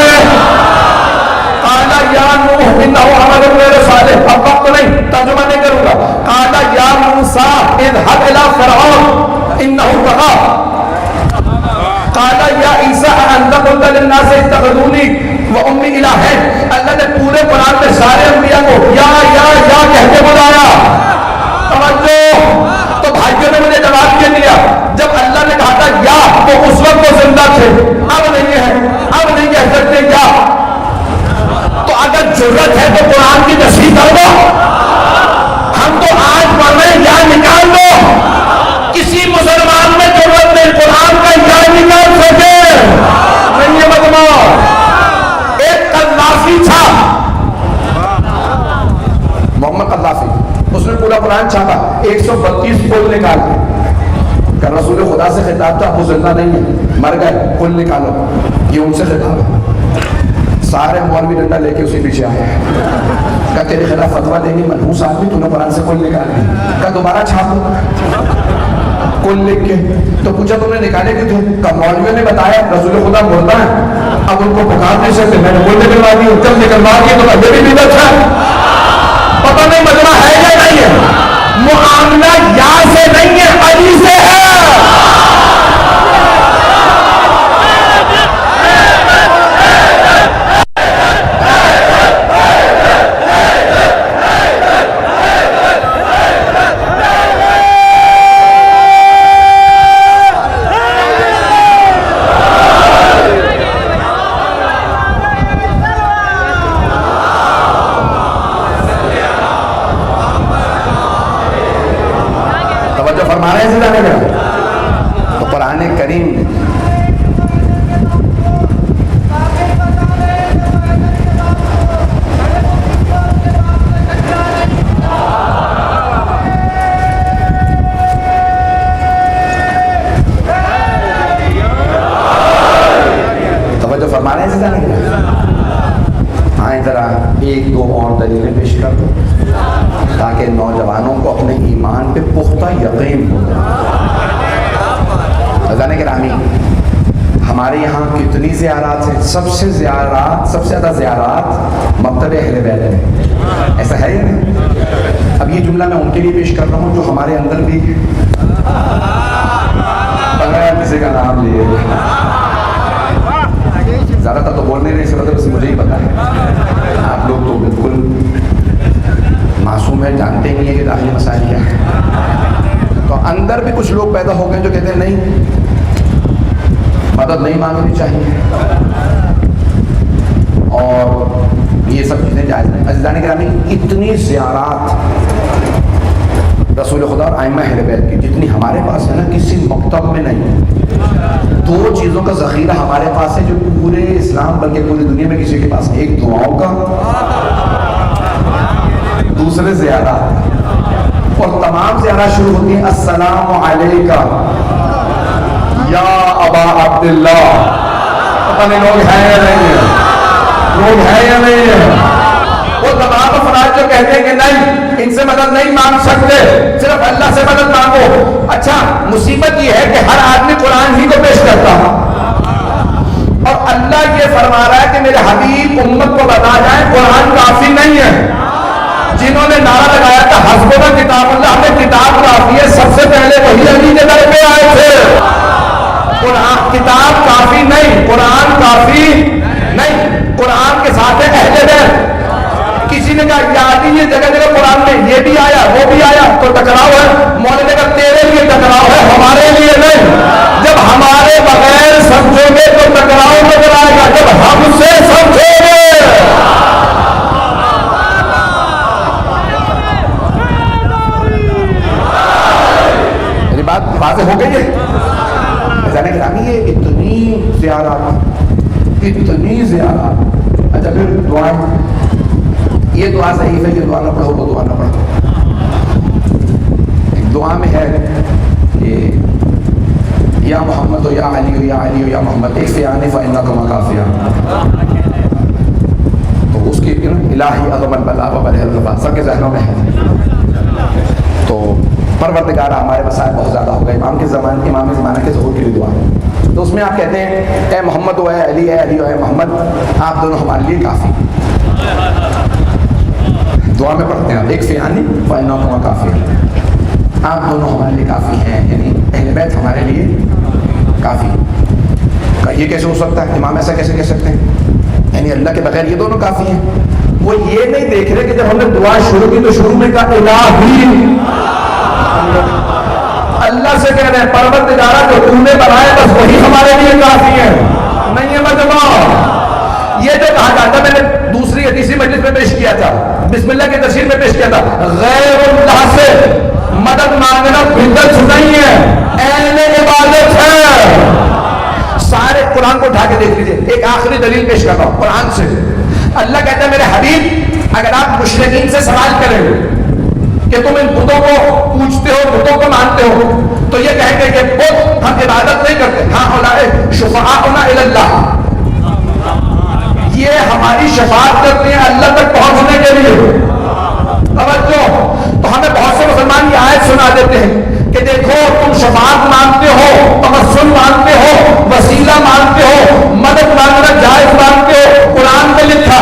قال یا نوح انہ عمل غیر صالح، اب وقت نہیں ترجمہ نہیں کروں گا۔ قال یا موسیٰ اذهب الى فرعون انہ طغى، قال یا عیسیٰ انت قلت للناس اتخذونی وامی الہین۔ اللہ نے پورے قرآن میں سارے انبیاء کو یا کہہ کے بلایا۔ توجہ، تو بھائیوں نے مجھے جواب کیا دیا، جب اللہ نے کہا تھا یا تو اس وقت وہ زندہ تھے، اب نہیں ہے، اب نہیں کہہ سکتے یا۔ تو اگر جرأت ہے تو قرآن کی تشریح کر دو، ہم تو آج پڑھ رہے ہیں یا نکال دو۔ کسی مسلمان میں جرأت نہیں قرآن کا یا نکال سکے نہیں ہے مجمع۔ ایک قذافی تھا محمد قذافی، اس نے پورا قرآن چھاپا، 132 پل نکال کہ رسول خدا سے خطاب تھا، وہ زندہ نہیں ہے، مر گئے، پل نکالو، یہ ان سے خطاب ہے۔ سارے مولوی ڈنڈا لے کے اسی پیچھے آئے، کہا تیرے خلاف فتویٰ دیں گے منحوس آدمی، تو نے قرآن سے کل نکال دی، کہا دوبارہ چھاپو کل لکھ کے۔ تو پوچھا تم نے نکالے کیوں تھے؟ کہا مولویوں نے بتایا رسول خدا مردہ ہے، اب ان کو پکار نہیں سکتے، میں نے کل نکلوا دی، جب نکلوا دی تو یہ بھی بدعت ہے۔ پتہ نہیں مجمع ہے یا نہیں ہے، معاملہ یا سے نہیں ہے، علی سے ہے۔ تاکہ نوجوانوں کو اپنے ایمان پہ پختہ یقین ہو. عزیزان گرامی، ہمارے یہاں کتنی زیارات ہیں؟ سب سے زیادہ زیارات مکتب اہل بیت میں. ایسا ہے یا نہیں؟ اب یہ جملہ میں ان کے لیے پیش کر رہا ہوں جو ہمارے اندر بھی بغیر کسی کا نام لیے زیادہ تر تو بول نہیں رہے، اس وجہ سے مجھے ہی پتا ہے. آپ لوگ تو بالکل معصوم ہے، جانتے ہی نہیں ہے کہ داخلی مسائل کیا ہے. تو اندر بھی کچھ لوگ پیدا ہو گئے جو کہتے ہیں نہیں، مدد نہیں مانگنی چاہیے اور یہ سب چیزیں جائز نہیں. عزیزان گرامی، اتنی زیارات رسول خدا اور ائمہ اہل بیت کی جتنی ہمارے پاس ہے نا، کسی مکتب میں نہیں. دو چیزوں کا ذخیرہ ہمارے پاس ہے جو پورے اسلام بلکہ پوری دنیا میں کسی کے پاس نہیں. ایک دعاؤں کا، دوسرے زیارات. اور تمام زیارات شروع ہوتی ہیں السلام علیکہ یا ابا عبداللہ. پتہ نہیں لوگ ہیں یا نہیں ہیں، لوگ ہیں یا نہیں ہیں. وہ تمام افراد جو کہتے ہیں کہ نہیں، ان سے مدد نہیں مانگ سکتے، صرف اللہ سے مدد مانگو. اچھا، مصیبت یہ ہے کہ ہر آدمی قرآن ہی کو پیش کرتا ہے اور اللہ یہ فرما رہا ہے کہ میرے حبیب امت کو بتا جائیں قرآن کافی نہیں ہے. جنہوں نے نعرہ لگایا تھا حسبنا کتاب اللہ، ہمیں کتاب کافی ہے، سب سے پہلے وہی علی کے در پہ آئے تھے. قرآن کتاب کافی نہیں، قرآن کافی نہیں. قرآن کے ساتھ ہے اہل بیت. کسی نے کہا یاد یہ جگہ جگہ قرآن میں یہ بھی آیا وہ بھی آیا تو ٹکراؤ ہے. مولانا نے کہا تیرے لیے ٹکراؤ ہے، ہمارے لیے نہیں. جب ہمارے بغیر سمجھو گے تو ٹکراؤ نظر آئے گا، جب ہم سے سمجھو گے. میری بات واضح ہو گئی ہے؟ جانے گرامی، یہ اتنی زیارات، اتنی زیارات. اچھا پھر دعائیں، یہ دعا صحیح ہے، یہ دعا نہ پڑھو وہ دعا نہ پڑھو. ایک دعا میں ہے کہ یا محمد یا علی یا علی یا محمد ایک فیانی فإنک مکافیہ. تو اس کی الہی عظم البلا و بلہ الغفا سب کے ذہنوں میں ہے. تو پروردگار ہمارے مسائل بہت زیادہ ہو گئے. امام زمانہ کے ظہور کے لیے دعا ہے. تو اس میں آپ کہتے ہیں اے محمد و اے علی و اے محمد، آپ دونوں ہمارے لیے کافی. دعا میں پڑھتے ہیں ایک فیانی فإنک مکافیہ، آپ دونوں ہمارے لیے کافی ہیں، یعنی اہل بیت ہمارے لیے کافی. یہ کیسے ہو سکتا ہے؟ امام ایسا کیسے کہہ سکتے ہیں؟ یعنی اللہ کے بغیر یہ دونوں کافی ہیں. وہ یہ نہیں دیکھ رہے کہ جب ہم نے دعا شروع کی تو شروع میں کہا الہی، اللہ سے کہہ رہے ہیں پروردگارہ جو تو نے بنائے بس وہی ہمارے لیے کافی ہے. نہیں ہے مجمع. یہ جو کہا جاتا میں نے دوسری حدیثی مجلس میں پیش کیا تھا، بسم اللہ کی تفسیر میں پیش کیا تھا، غیر اللہ سے مدد مانگنا بدعت نہیں ہے، اہل عبادت ہے. سارے قرآن کو اٹھا کے دیکھ لیجئے. ایک آخری دلیل پیش کر رہا ہوں قرآن سے. اللہ کہتا ہے میرے حبیب اگر آپ مشرکین سے سوال کریں کہ تم ان بتوں کو پوجتے ہو، بتوں کو مانتے ہو، تو یہ کہیں گے کہ بت ہم عبادت نہیں کرتے، ہاں اولئک شفعاؤنا الی اللہ، یہ ہماری شفاعت کرتے ہیں اللہ تک پہنچنے کے لیے. توجہ. تو ہمیں بہت سے مسلمان یہ آیت سنا دیتے ہیں کہ دیکھو تم شفاعت مانگتے ہو، توسل مانگتے ہو، وسیلہ مانگتے ہو، مدد مانگنا جائز مانگتے ہو، قرآن میں لکھا.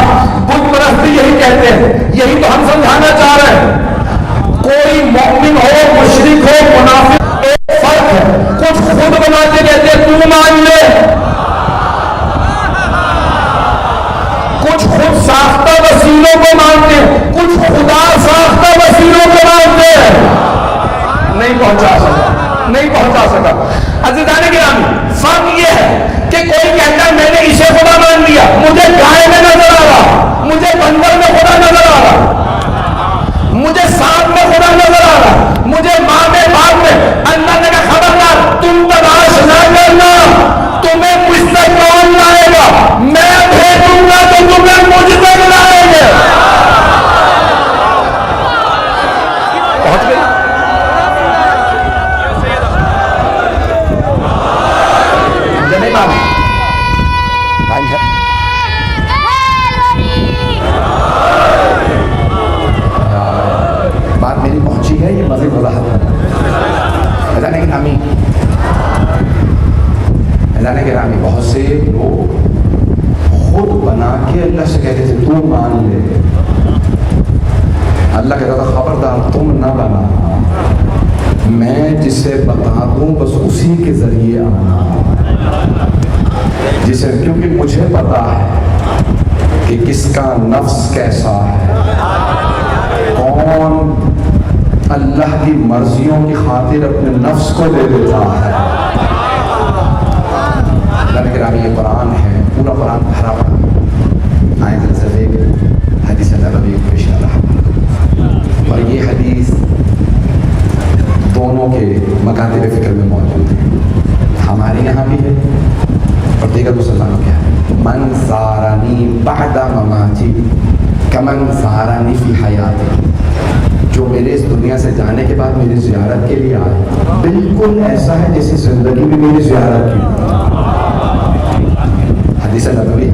بت پرستی یہی کہتے ہیں، یہی تو ہم سمجھانا چاہ رہے ہیں. کوئی مومن ہو، مشرک ہو، منافق، ایک فرق ہے. کچھ خود بنا کے کہتے ہیں تو مان لے، کچھ خود ساختہ وسیلوں کو مانتے ہیں، کچھ خدا ساختہ وسیلوں کو مانتے ہیں. نہیں پہنچا سکا. عزیزان گرامی، فرق یہ ہے کہ کوئی کہتا ہے میں نے اسے خدا مان لیا، مجھے گائے میں نظر آ رہا، مجھے بندر میں خدا نظر آ رہا، مجھے سانپ میں خدا نظر آ رہا، مجھے ماں میں باپ میں اللہ کہتا تھا خبردار تم نہ بنا، میں جسے بتا دوں بس اسی کے ذریعے آنا، جسے کیونکہ مجھے پتا ہے کہ کس کا نفس کیسا ہے، کون اللہ کی مرضیوں کی خاطر اپنے نفس کو دے دیتا ہے۔ اللہ کرام یہ قرآن ہے، پورا قرآن بھرا پڑا آیت نظر ایک حدیث نبوی پیش کر رہا، اور یہ حدیث دونوں کے مکاتب فکر میں موجود ہے، ہمارے یہاں بھی ہے اور دیگر مسلمانوں کے یہاں۔ من زارنی بعد مماتی کمن زارنی فی حیاتی، جو میرے اس دنیا سے جانے کے بعد میری زیارت کے لیے آئے بالکل ایسا ہے جیسے زندگی میں میری زیارت کی۔ حدیث نبوی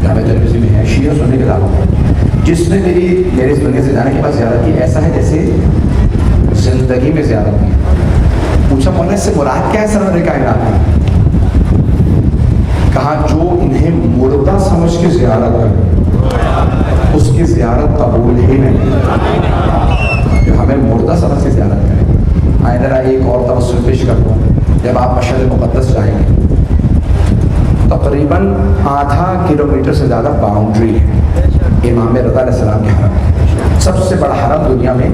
جامع ترمذی میں ہے، شیعہ سننے کے دعویٰ ہے، جس نے میرے اس دنیا سے جانے کے بعد زیارت کی ایسا ہے جیسے زندگی میں زیارت کی۔ پوچھا مولانا اس سے مراد کیا ہے سرور کائنات میں؟ کہا جو انہیں مردہ سمجھ کے زیارت کرے اس کی زیارت قبول ہی نہیں، جو ہمیں مردہ سمجھ کے زیارت کرے۔ آئے ذرا ایک اور توسل پیش کرتا ہوں، جب آپ مشہد مقدس جائیں گے تقریباً آدھا کلومیٹر سے زیادہ باؤنڈری ہے امام رضا علیہ السلام کے حرم، سب سے بڑا حرم دنیا میں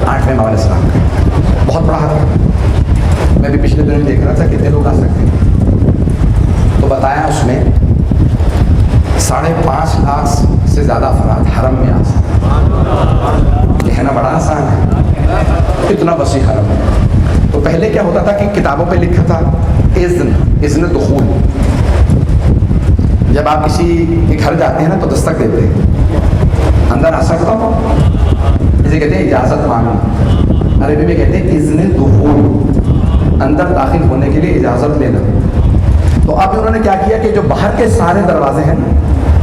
8ویں امام علیہ السلام کا، بہت بڑا حرم۔ میں بھی پچھلے دنوں دیکھ رہا تھا کتنے لوگ آ سکتے ہیں، تو بتایا اس میں 5.5 لاکھ سے زیادہ افراد حرم میں آ سکتے ہیں۔ یہ کہنا بڑا آسان ہے، اتنا وسیع حرم ہے۔ تو پہلے کیا ہوتا تھا کہ کتابوں پہ لکھا تھا اذن دخول، جب آپ کسی کے گھر جاتے ہیں نا تو دستک دیتے ہیں، اندر آ سکتا ہوں، اسے کہتے ہیں اجازت مانگنا، عربی میں کہتے ہیں اذن دخول، اندر داخل ہونے کے لیے اجازت لینا۔ تو اب انہوں نے کیا کیا کہ جو باہر کے سارے دروازے ہیں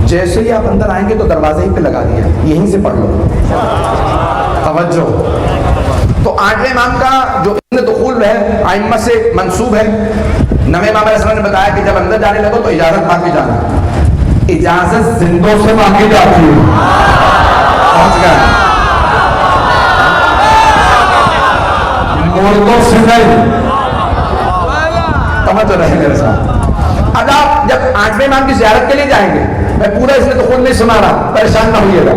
جیسے ہی آپ اندر آئیں گے تو دروازے ہی پہ لگا دیا، یہیں سے پڑھ لو، توجہ۔ تو 8ویں امام کا جو اذن دخول ہے ائمہ سے منسوب ہے، 9ویں امام علیہ السلام نے بتایا کہ جب اندر جانے لگو تو اجازت مانگ کے جانا، اجازت زندوں سے مانگی جاتی ہے، پہنچ گئے، مردوں سے نہیں، توجہ رہے میرے ساتھ۔ اب آپ جب 8ویں امام کی زیارت کے لیے جائیں گے، میں پورا اس نے دخول نہیں سنا رہا، پریشان نہ ہوئیے گا،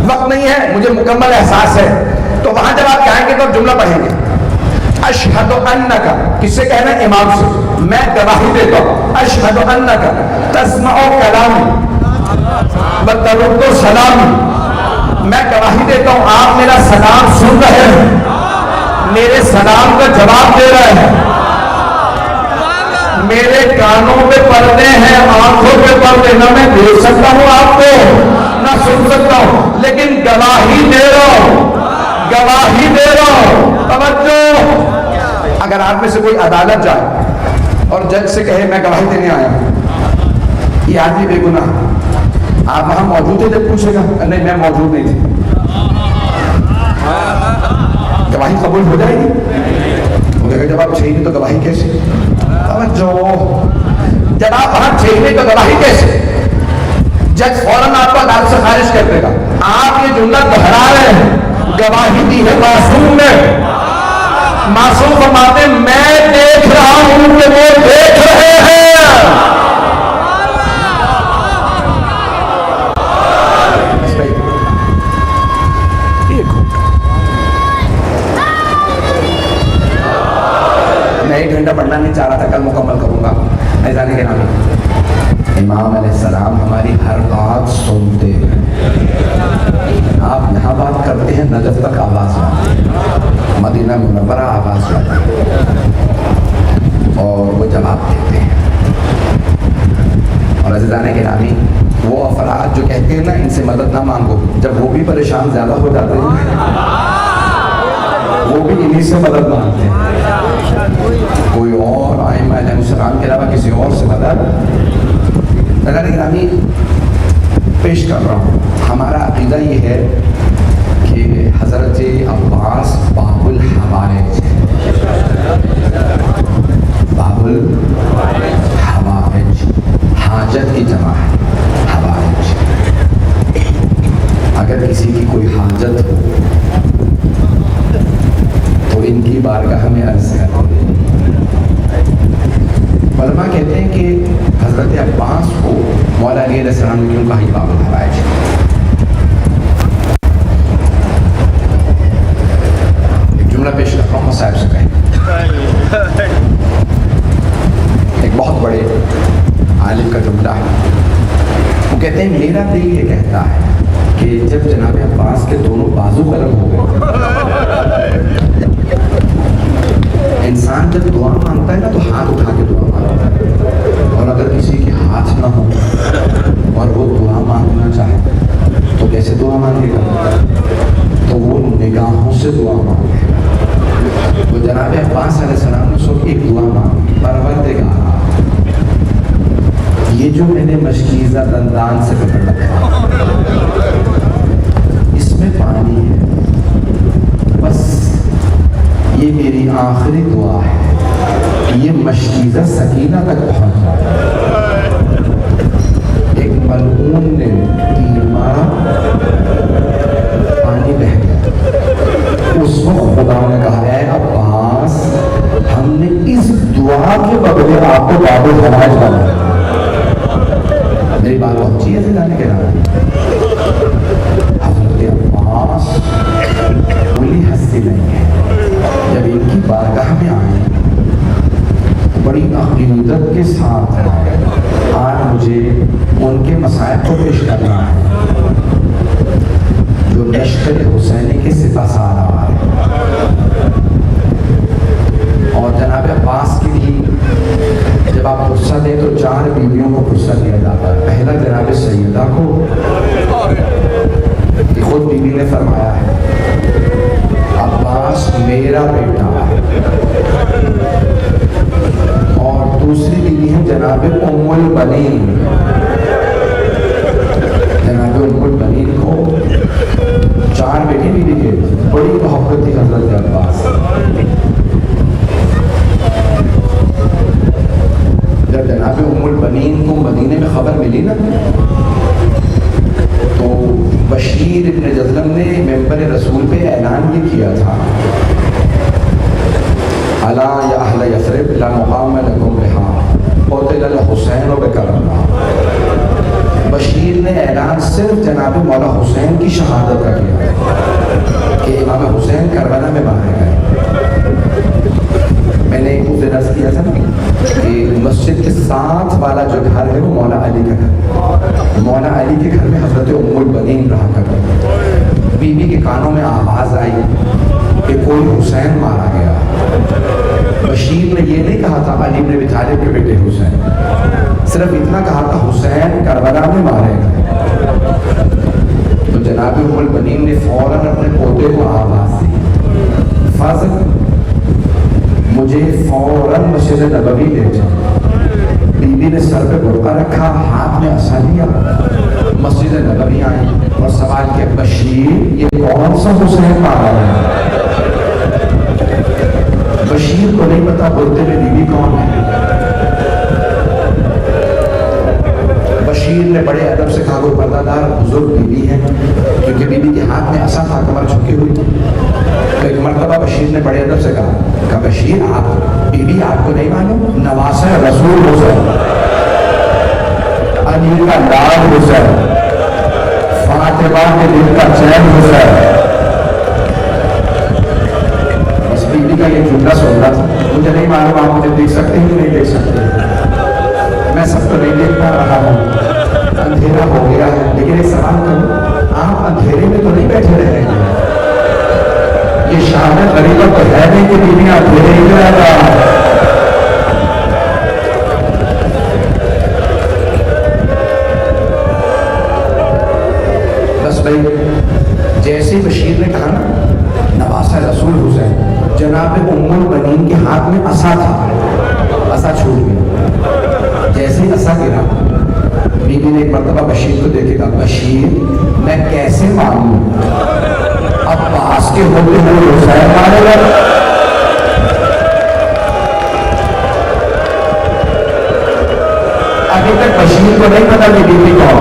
وقت نہیں ہے، مجھے مکمل احساس ہے۔ تو وہاں جب آپ جائیں گے تو جملہ پڑھیں گے، اشہد انک، کس سے کہنا ہے؟ امام سے، میں گواہی دیتا ہوں، اشہد انک تسمع کلامی وترد سلامی، میں گواہی دیتا ہوں آپ میرا سلام سن رہے ہیں، میرے سلام کا جواب دے رہے ہیں، میرے کانوں پہ پردے ہیں، آنکھوں پہ پردے، نہ میں دیکھ سکتا ہوں آپ کو نہ سن سکتا ہوں، لیکن گواہی دے رہا ہوں، گواہی دے رہا ہوں۔ توجہ، اگر آپ میں سے کوئی عدالت جائے اور جج سے کہے میں گواہی دینے آیا ہوں، یہ آدمی بے گناہ، آپ وہاں موجود تھے جب پوچھے گا؟ نہیں میں موجود نہیں تھی، گواہی قبول ہو جائے گی؟ جب آپ چاہیے تو گواہی کیسے؟ توجہ، جب آپ وہاں چاہیے تو گواہی کیسے؟ جج فوراً آپ کو عدالت سے خارج کر دے گا۔ آپ یہ جملہ دہرا رہے ہیں، گواہی دی ہے معصوم نے، معصوم فرماتے ہیں میں دیکھ رہا ہوں کہ وہ دیکھ رہے ہیں۔ میں 1 گھنٹہ پڑھنا نہیں چاہ رہا تھا، کل مکمل کروں گا۔ ایزانے کے نام امام علیہ السلام ہماری ہر بات سنتے ہیں، آپ یہاں بات کرتے ہیں نجف تک آواز آتی ہے، مدینہ منورہ آواز آتی ہے اور وہ جواب دیتے ہیں۔ اور عزیزان گرامی، وہ افراد جو کہتے ہیں نا ان سے مدد نہ مانگو، جب وہ بھی پریشان زیادہ ہو جاتے ہیں وہ بھی انہی سے مدد مانگتے ہیں، کوئی اور ائمہ علیہ السلام کے علاوہ کسی اور سے مدد۔ عزیزان گرامی پیش کر رہا ہوں، ہمارا عقیدہ یہ ہے کہ حضرت عباس باب الحوائج، باب الحوائج حاجت کی جمع ہے، حوائج، اگر کسی کی کوئی حاجت ہو مولا علی علیہ السلام نے کیوں کہا یہ باب الحوائج؟ ایک جملہ پیش کرتا ہوں صاحب سے کہیں. ایک بہت بڑے عالم کا جملہ ہے. وہ کہتے ہیں میرا دل یہ کہتا ہے کہ جب جناب عباس کے دونوں بازو قلم ہو گئے، انسان جب دعا مانگتا ہے نا تو ہاتھ اٹھا کے دعا مانگتا ہے، اور اگر کسی کے ہاتھ نہ ہو اور وہ دعا مانگنا چاہے تو کیسے دعا مانگے گا؟ تو وہ نگاہوں سے دعا مانگے. تو جناب عباس علیہ السلام نے سب ایک دعا مانگی، پروردگار یہ جو میں نے مشکیزہ دندان سے پکڑ رکھا اس میں پانی ہے، بس یہ میری آخری دعا ہے، یہ مشکیزہ سکینہ تک پہنچ جائے. ایک ملعون نے تیر مارا، پانی بہہ گیا. اس وقت خدا نے کہا اے عباس ہم نے اس دعا کے بدلے آپ کو باب الحوائج بنایا. میری بات پہنچی ہے جانے کے نام. حضرت عباس بلی ہستی نہیں ہے، جب ان کی بارگاہ میں آئے بڑی عقیدت کے ساتھ آئے. آج مجھے ان کے مسائل کو پیش کرنا ہے جو لشکر حسینی کے سپہ سالار ہے. اور جناب عباس کی بھی جب آپ فرصت دیں تو 4 بیویوں کو فرصت دیا جاتا ہے. پہلا جناب سیدہ کو، کہ خود بیوی نے فرمایا ہے عباس میرا بیٹا ہے. اور دوسری بیوی ہے جناب ام البنین. جناب ام البنین کو 4 بیٹی بیوی کے بڑی محبت تھی حضرت عباس. جب جناب ام البنین کو مدینے میں خبر ملی نا تو بشیر ابن جزلم نے ممبر رسول پہ اعلان یہ کیا تھا الا یا اہل یثرب لا مقام لکم بہا قتل الحسین بکربلا. بشیر نے اعلان صرف جناب مولا حسین کی شہادت کا کیا کہ امام حسین کربلا میں مارے گئے. میں نے ایک اسے عرض کیا تھا کہ مسجد کے ساتھ والا جو گھر ہے وہ مولا علی کا گھر. مولا علی کے گھر میں حضرت ام البنین رہا کرتے. بی بی کے کانوں میں آواز آئی کہ کوئی حسین مارا گیا. بشیر نے یہ نہیں کہا تھا علی بن ابی طالب کے بیٹے حسین، صرف اتنا کہا تھا حسین کربلا میں مارے گئے. تو جناب ام البنین نے فوراً اپنے پوتے کو آواز دی فاضل مجھے فوراً مسجد نبوی لے جا. بی بی نے سر پہ برقع رکھا، ہاتھ میں عصا لیا، مسجد نبوی آئی اور سوال کیا بشیر یہ کون سا حسین مارا ہے؟ بشیر کو نہیں پتا بولتے میں بی بی کون ہے. بشیر نے بڑے ادب سے کہا وہ پردہ دار بزرگ بی بی ہے، کیونکہ بی بی کے ہاتھ میں عصا تھا، کمر جھکی ہوئی. تو ایک مرتبہ بشیر نے بڑے ادب سے کہا بشیر آپ بی بی آپ کو نہیں معلوم نواسہ رسول حسین، علی کا لال حسین، فاطمہ کے دل کا چین حسین. بس بی بی کا یہ جملہ سن رہا تھا. مجھے نہیں معلوم آپ مجھے دیکھ سکتے ہیں کہ نہیں دیکھ سکتے، میں سب کو نہیں دیکھ پا رہا ہوں، اندھیرا ہو گیا ہے. لیکن ایک سوال کروں، آپ اندھیرے میں تو نہیں بیٹھے رہے ہیں؟ یہ شان غریبت تو ہے نہیں کہ بیویاں اندھیرے ہی میں رہتا. بس بھائی جیسے بشیر نے کہا نا نواسہ رسول حسین، جناب ام البنین کے ہاتھ میں عصا تھا، عصا چھوٹ گیا. جیسے ہی عصا گرا بی بی نے ایک مرتبہ بشیر کو دیکھے کہا بشیر میں کیسے معلوم عباس کے ہوتے ہوئے حسین مارے گا؟ ابھی تک بشیر کو نہیں پتا کہ بی بی کون.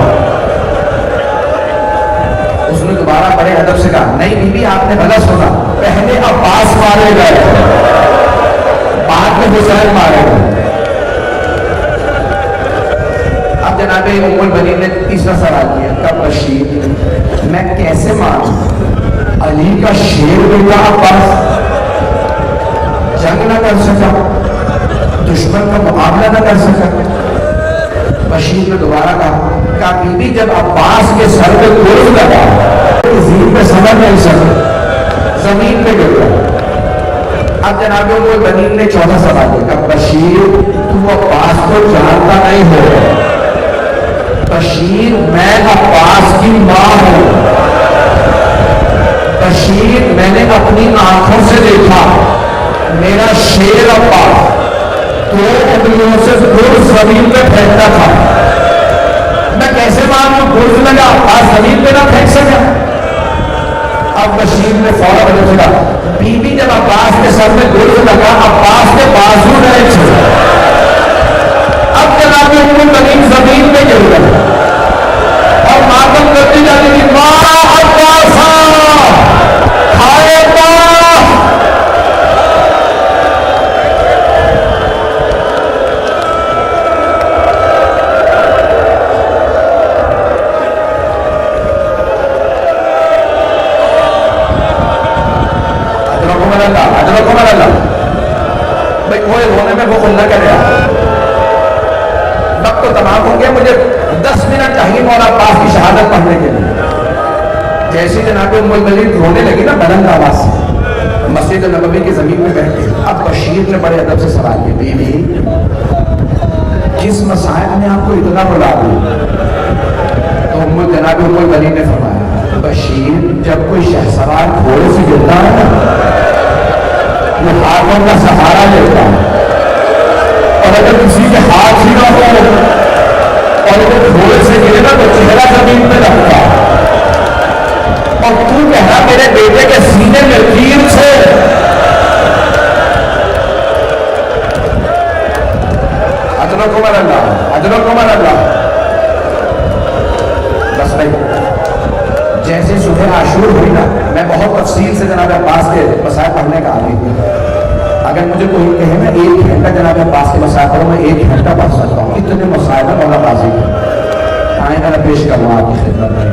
اس نے دوبارہ بڑے ادب سے کہا نہیں بی بی آپ نے غلط سنا، پہلے عباس مارے گئے بعد میں حسین مارے گئے. اب جناب ام البنین نے تیسرا سوال کیا کہ بشیر میں کیسے مانوں علی کا شیر بیٹا عباس جنگ نہ کر سکا, دشمن کا مقابلہ نہ کر سکا. بشیر نے دوبارہ کہا بی بی جب عباس کے سر پہ گرز لگا زمین پہ سمجھ نہیں سکا, زمین پہ گر گیا. اب جناب ام البنین نے چوتھا سوال کیا کہ بشیر تو عباس کو جانتا نہیں ہو. بشیر میں عباس کی ماں ہوں. بشیر میں نے اپنی آنکھوں سے دیکھا میرا شیر عباس دو انگلیوں سے گرز زمین پہ پھینکتا تھا. میں کیسے مانوں گرز لگا عباس زمین پہ نہ پھینک سکا. اب بشیر نے فوراً بدل چلا بی بی جب عباس کے سر میں گرز لگا عباس کے بازو نہیں چھوڑا. اب جناب ام البنین زمین پہ گر گئی اور ماتم کرتی جاتی تھی ماں عباسا ہائے ماں. رونے میں وہ نہ کرے. وقت تو تمام ہو گیا, مجھے 10 منٹ چاہیے مولا عباس کی شہادت پڑھنے کے لیے. جیسے جناب ام البنین رونے لگی نا بلند آواز سے مسجد نبوی کی زمین میں بیٹھ کے, اب بشیر نے بڑے ادب سے سوال کیا بی بی کس مصائب نے آپ کو اتنا بلا دیا. تو جناب ام البنین نے فرمایا بشیر جب کوئی شہسوار گھوڑے سے گرتا ہے نا وہ ہاتھوں کا سہارا لیتا ہے, اور اگر کسی کے ہاتھ ہی نہ ہو اور اگر گھوڑے سے گرے نا تو چہرہ زمین پہ رکھتا. اور تو کہنا میرے بیٹے کے سینے میں تیر سے اجرکم اللہ. بس بھائی جیسے صبح عاشور ہوئی نا میں بہت تفصیل سے جناب عباس کے مسائل پڑھنے کا عادی ہوں. اگر مجھے کوئی کہے نا 1 گھنٹہ جناب عباس کے مسائل پڑھو میں 1 گھنٹہ پڑھ سکتا ہوں. اتنے مسائل میں مولا قاضی آئیں ذرا پیش کروں آپ کی خدمت میں.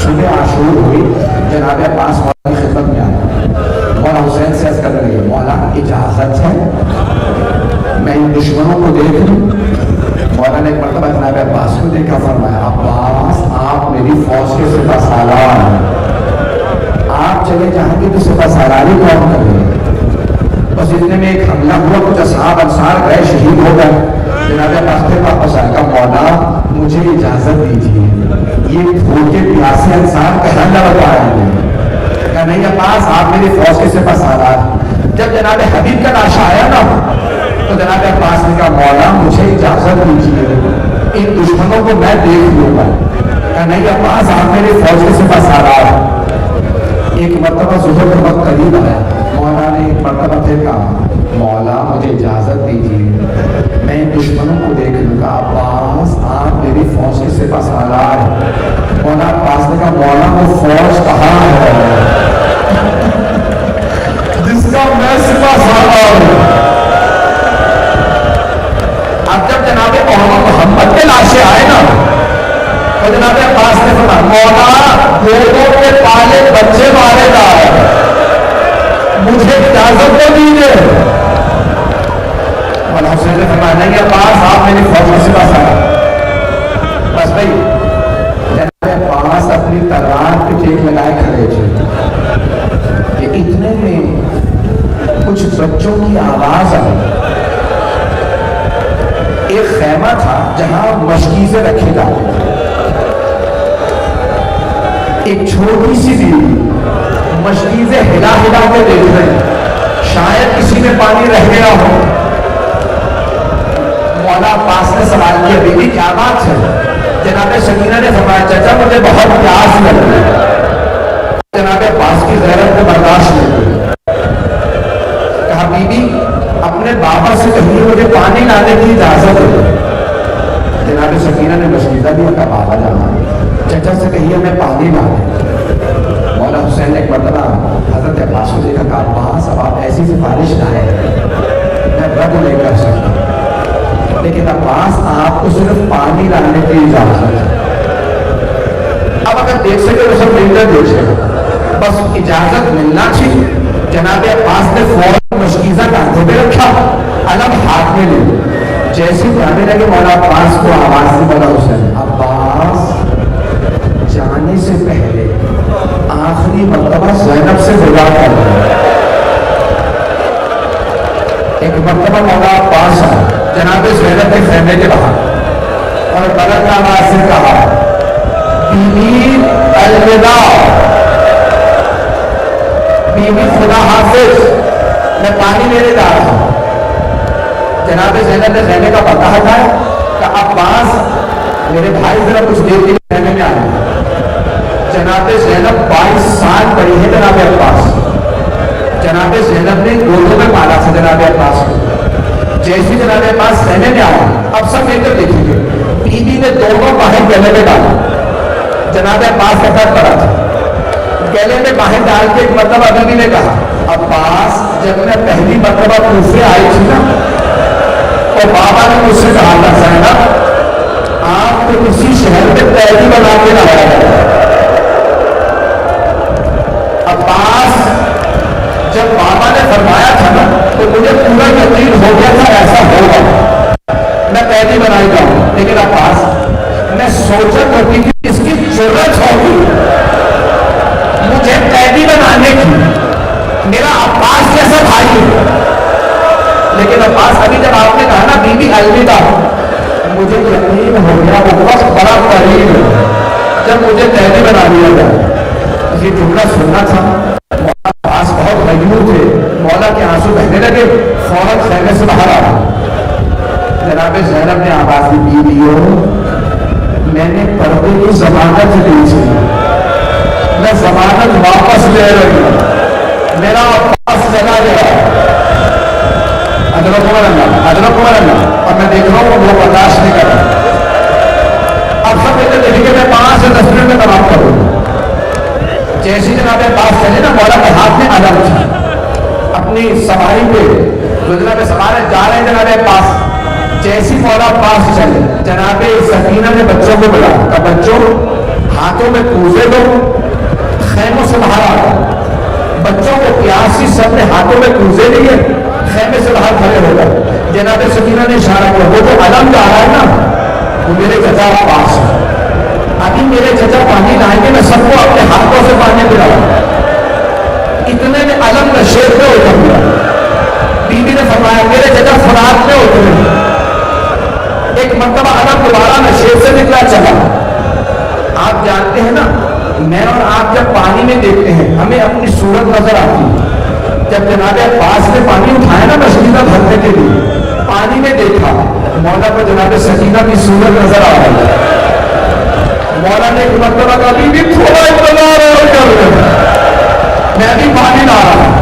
صبح عاشور ہوئی جناب عباس مولا کی خدمت میں آیا. مولا حسین سے عرض کرنے لگے مولا اجازت ہے میں ان دشمنوں کو دیکھ لوں. مولا نے ایک مرتبہ جناب عباس کو دیکھا, فرمایا عباس آپ میری فوج کے سپہ سالار ہیں, آپ چلے جائیں گے تو سپہ سالاری کون کرے. بس اتنے میں ایک حملہ ہوا, کچھ اصحاب انصار گئے شہید ہو گئے. جناب عباس پھر واپس آئے گا مولا مجھے اجازت دیجیے یہ بھوکے پیاسے انصار کہاں نہ بتائیں گے. کہا نہیں عباس آپ میری فوج کے سپہ سالار. جب جناب حبیب کا لاشا آیا نا تو جناب عباس نے کہا مولا مجھے اجازت دیجیے ان دشمنوں کو میں دیکھ لوں گا. کہا نہیں عباس آپ میرے فوج کے سپہ سالار. ایک مرتبہ ظہر کا وقت قریب آیا, مولا نے ایک مرتبہ پھر کہا مولا مجھے اجازت دیجیے میں ان دشمنوں کو دیکھ لوں گا. عباس آپ میری فوج کے سپہ سالار ہیں. مولا عباس نے کہا مولا وہ فوج کہاں ہے جس کا میں سپہ سالار ہوں. اب جب جناب محمد کے لاشیں آئے نا تو جناب عباس نے فرمایا مولا لوگوں کے پالے بچے مارے جائے مجھے اجازت تو دیجیے. مولا حسین نے فرمایا نہیں عباس آپ میری فوج کے سپہ سالار. بس بھائی جناب عباس اپنی تلوار پہ ٹیک لگائے کھڑے تھے کہ اتنے میں کچھ بچوں کی آواز آئی. ایک خیمہ تھا جہاں مشکیزیں رکھے جاتے تھے. ایک چھوٹی سی بیوی مشکیزیں ہلا ہلا کے دیکھ رہے ہیں, شاید کسی میں پانی رہ گیا ہو. مولا عباس نے سوال کیا بیوی کیا بات ہے. جناب سکینہ نے فرمایا چچا مجھے بہت پیاس لگ رہی ہے. جناب عباس کی غیرت کو برداشت نہیں ہوئی. کہا بیوی اپنے بابا سے کہیے مجھے پانی لانے کی اجازت ہے. جناب سکینہ نے مشکیزہ دیا کہ بابا جانا چچا سے کہیے میں پانی لا دیں. مولا حسین نے ایک مرتبہ حضرت عباس کو دیکھا کہ عباس اب آپ ایسی سفارش لائے میں رد نہیں کر سکتا, لیکن عباس آپ آپ کو صرف پانی لانے کی اجازت ہے. اب اگر دیکھ سکے تو سب مل کر دیکھ سکے, بس اجازت ملنا چاہیے. جناب عباس نے فوراً مشکیزہ کاندھے پہ رکھا, علم ہاتھ میں لے. جیسے جانے لگے مولا عباس کو آواز سے بولا حسین, عباس جانے سے پہلے آخری مرتبہ زینب سے خدا کر دیا. ایک مرتبہ مولا عباس آیا جناب زینب کے خیمے کے باہر اور بلند آواز سے کہا, بیوی الوداع, بیوی خدا حافظ, میں پانی لینے جا رہا ہوں. جناب زینب نے خیمے کا پردہ ہٹایا کہ عباس میرے بھائی ذرا کچھ دیر کے لیے خیمے میں آئے. جناب زینب 22 سال پڑی ہے جناب عباس. جناب زینب نے گودوں میں پالا تھا جناب عباس کو. جیسے جناب عباس خیمے میں آیا, اب سب مل کر دیکھیں گے, بیوی نے دونوں باہیں گلے میں ڈالا. جناب عباس کا سر پڑا تھا, گلے میں باہیں ڈال کے ایک مرتبہ بیوی نے کہا, عباس جب میں پہلی مرتبہ دوسرے آئی تھی نا تو بابا نے مجھ سے کہا تھا زینب آپ کو کسی شہر میں قیدی بنا کے لایا گیا. عباس جب بابا نے فرمایا تھا نا تو مجھے پورا یقین ہو گیا تھا ایسا ہوگا, میں قیدی بنائی جاؤں. لیکن عباس میں سوچا کرتی تھی اس کی ضرورت ہوگی مجھے قیدی بنانے کی, میرا عباس جیسا بھائی ہے. لیکن عباس ابھی جب آپ نے کہا نا بیوی الوداع, مجھے یقین ہو گیا وہ وقت بڑا قریب ہے جب مجھے قیدی بنا دیا جائے. یہ جملہ سننا تھا. مولا عباس بہت مجبور تھے, مولا کے آنسو بہنے لگے, فوراً خیمے سے باہر آ. جناب زینب نے آواز دی, بیویوں میں نے پردے کی ضمانت دی تھی, میں ضمانت واپس لے رہی ہوں, میرا عباس چلا گیا. ادرک اور میں دیکھ رہا ہوں وہ برداشت نہیں کر رہا. اب سب دیکھیں گے میں 5 سے 10 منٹ میں تمام کروں. جیسے جناب عباس چلے نا, مولا کے ہاتھ میں علم تھا. اپنی سواری پہ جو جناب سوارے جا رہے ہیں جناب عباس, جیسی مولا عباس چلے جناب سکینہ نے بچوں کو بلایا کہ بچوں ہاتھوں میں کوزے دو, خیموں سے باہر آ گئے. بچوں کو پیاسی سب نے ہاتھوں میں کوزے لیے, خیمے سے باہر کھڑے ہو گئے. جناب سکینہ نے اشارہ کیا, وہ جو علم جا رہا ہے نا وہ میرے چچا عباس ہے. ابھی میرے چچا پانی لائیں گے, میں سب کو اپنے ہاتھوں سے پانی پلاؤں. اتنے میں علم نشیب پہ اتر گیا. بیوی نے فرمایا میرے چچا فرات میں اترے. ایک مرتبہ علم دوبارہ نشیب سے نکلا چلا. آپ جانتے ہیں نا, میں اور آپ جب پانی میں دیکھتے ہیں ہمیں اپنی صورت نظر آتی ہے. جب جناب عباس نے پانی اٹھایا نا مشکیزہ بھرنے کے لیے, پانی میں دیکھا مولا کو جناب سکینہ کی صورت نظر آ رہی. مولا نے ایک مرتبہ کبھی بھی تھوڑا انتظار کر, میں بھی پانی لا رہا ہوں.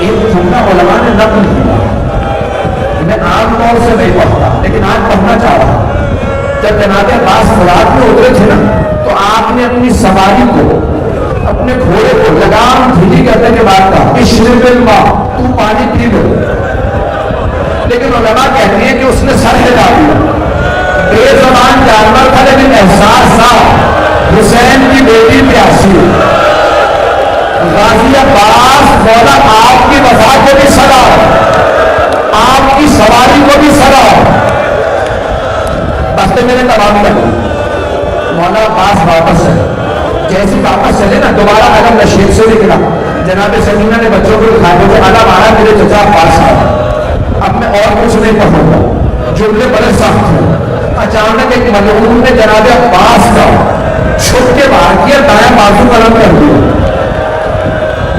ایک جملہ علماء نے نقل کیا, میں عام طور سے نہیں پڑھتا لیکن آج پڑھنا چاہ رہا ہوں. جب جناب عباس فرات میں اترے تھے نا تو آپ نے اپنی سواری کو, اپنے گھوڑے کو لگام ڈھیلی کرنے کے بعد کہا اشرب الماء, تو پانی پی لو. لیکن علماء کہتے ہیں کہ اس نے سر ہلا دیا. بے زبان جانور تھا لیکن احساس تھا حسین کی بیٹی پیاسی. غازی عباس مولا آپ کی وفا کو بھی سلا, آپ کی سواری کو بھی سلا. بس میں نے تمام کر مولا عباس واپس چلے. جیسے واپس چلے نا دوبارہ علم نشیب سے نکلا. جناب سکینہ نے بچوں کو دکھایا, مجھے علم آ رہا میرے چچا عباس آ. اب میں اور کچھ نہیں پڑھوں گا, جملے بڑے سخت ہیں. اچانک ایک ملعون نے جناب عباس کا چھپ کے وار کیا, دایاں بازو قلم کر دیا.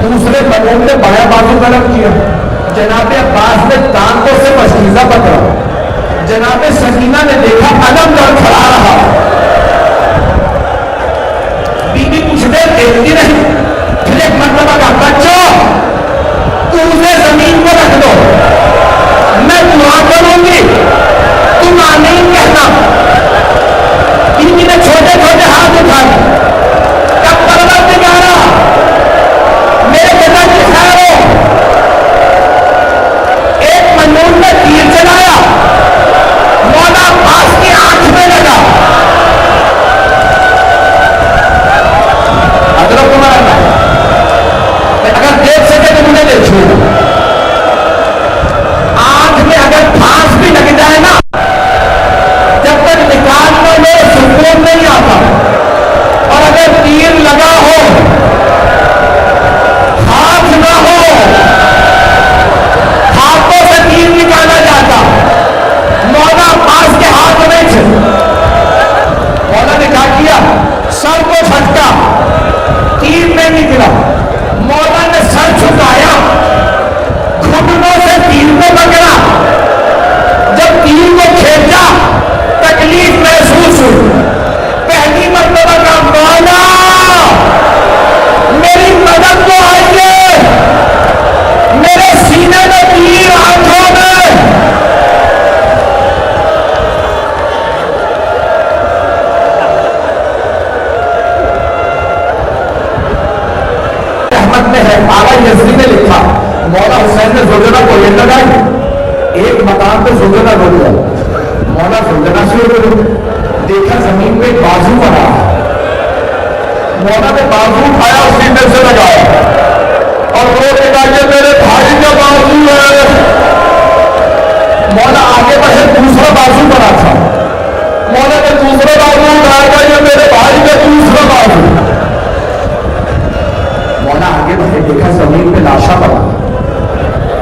دوسرے ملعون نے بایاں بازو قلم کیا. جناب عباس نے دانتوں سے مشکیزہ پکڑا. جناب سکینہ نے دیکھا علم جب کھڑا رہا. بیوی کچھ دیر دیکھتی رہی, پھر ایک مرتبہ کہا بچوں اسے زمین پر رکھ دو, میں دعا کروں گی, تم آمین کہنا. بیوی نے چھوٹے چھوٹے ہاتھ اٹھائے, کب پروردگارا میرے پتا کی خیر ہو. ایک مجنون نے تیر چلایا, میں ہے, آغا یزدی نے لکھا مولا حسین نے زوجنا کو یہ لگائی, ایک مقام پہ زوجنا رو گیا, مولا زوجنا سے رو, دیکھا زمین پہ ایک بازو بنا, مولا نے بازو اٹھایا اور سینے سے لگایا اور رو کے کہا یہ میرے بھائی کا بازو ہے. مولا آگے بڑھے, دوسرا بازو بنا تھا, مولا نے دوسرا بازو اٹھایا کہا یہ میرے بھائی کا دوسرا بازو. مولا آگے بڑھے, دیکھا زمین پہ لاشا پڑا,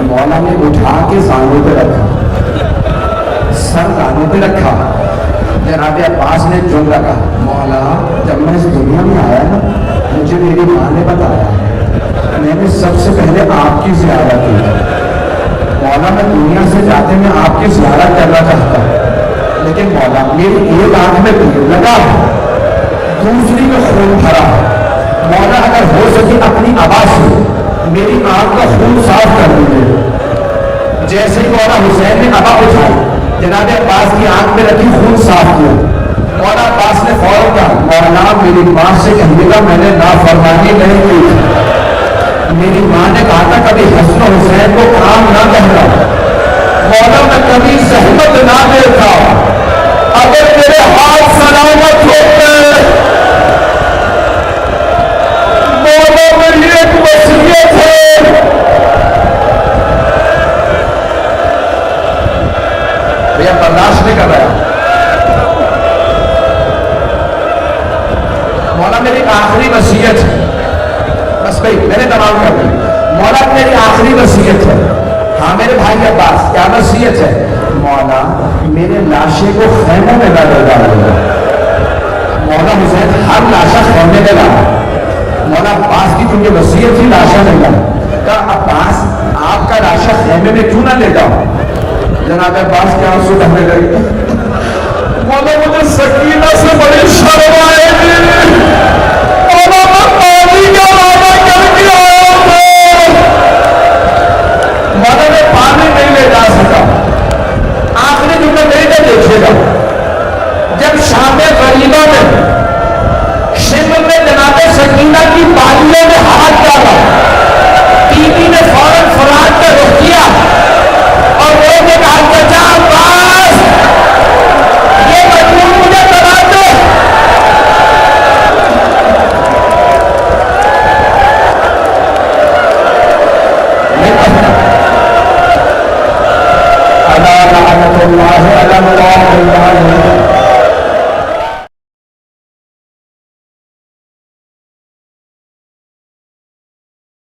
مولا نے اٹھا کے زانوں پہ رکھا, سر زانوں پہ رکھا. جناب عباس نے جملہ کہا, مولا جب میں اس دنیا میں آیا نا, مجھے میری ماں نے بتایا میں نے سب سے پہلے آپ کی زیارت کی. مولا میں دنیا سے جاتے میں آپ کی زیارت کرنا چاہتا ہوں, لیکن مولا میری ایک آنکھ میں تیر لگا, دوسری میں خون بھرا. مولا اگر ہو سکے اپنی آواز سے میری آنکھ کا خون صاف کر دیجیے. جیسے ہی مولا حسین نے ابا اٹھائی, جناب عباس کی آنکھ میں رکھی, خون صاف کیا. مولا عباس نے فوراً کہا مولا میری ماں سے کہیے گا میں نے نافرمانی نہیں کی. میری ماں نے کہا تھا کبھی حسن حسین کو کام نہ کہنا, مولا میں کبھی زحمت نہ دیتا, اگر میرے ہاتھ سلامت ہوتے. مولا میری ایک وصیت ہے, بھیا برداشت نہیں کر رہا. مولا میری آخری وصیت ہے, بس بھائی میں نے تمام کر دی. مولا میری آخری وصیت ہے. ہاں میرے بھائی کے پاس کیا وصیت ہے؟ مولا میرے لاشے کو خیموں میں نہ ڈالو. مولا حسین ہر لاشا خیمے میں لایا. مولا عباس کی چونکہ وصیت تھی لاشا نہیں لایا. کہا عباس آپ کا لاشا خیمے میں کیوں نہ لے جاؤ؟ جناب عباس کیا آنسو بہنے لگے. مولا مجھے سکینہ سے بڑی شرم آئے گی, مولا میں پانی کا وعدہ کر کے آیا تھا. مولا میں پانی نہیں لے جا سکا. آخری جملہ میرے کو دیکھیے گا, جب شام غریبہ میں شمر میں جناب سکینہ کی بات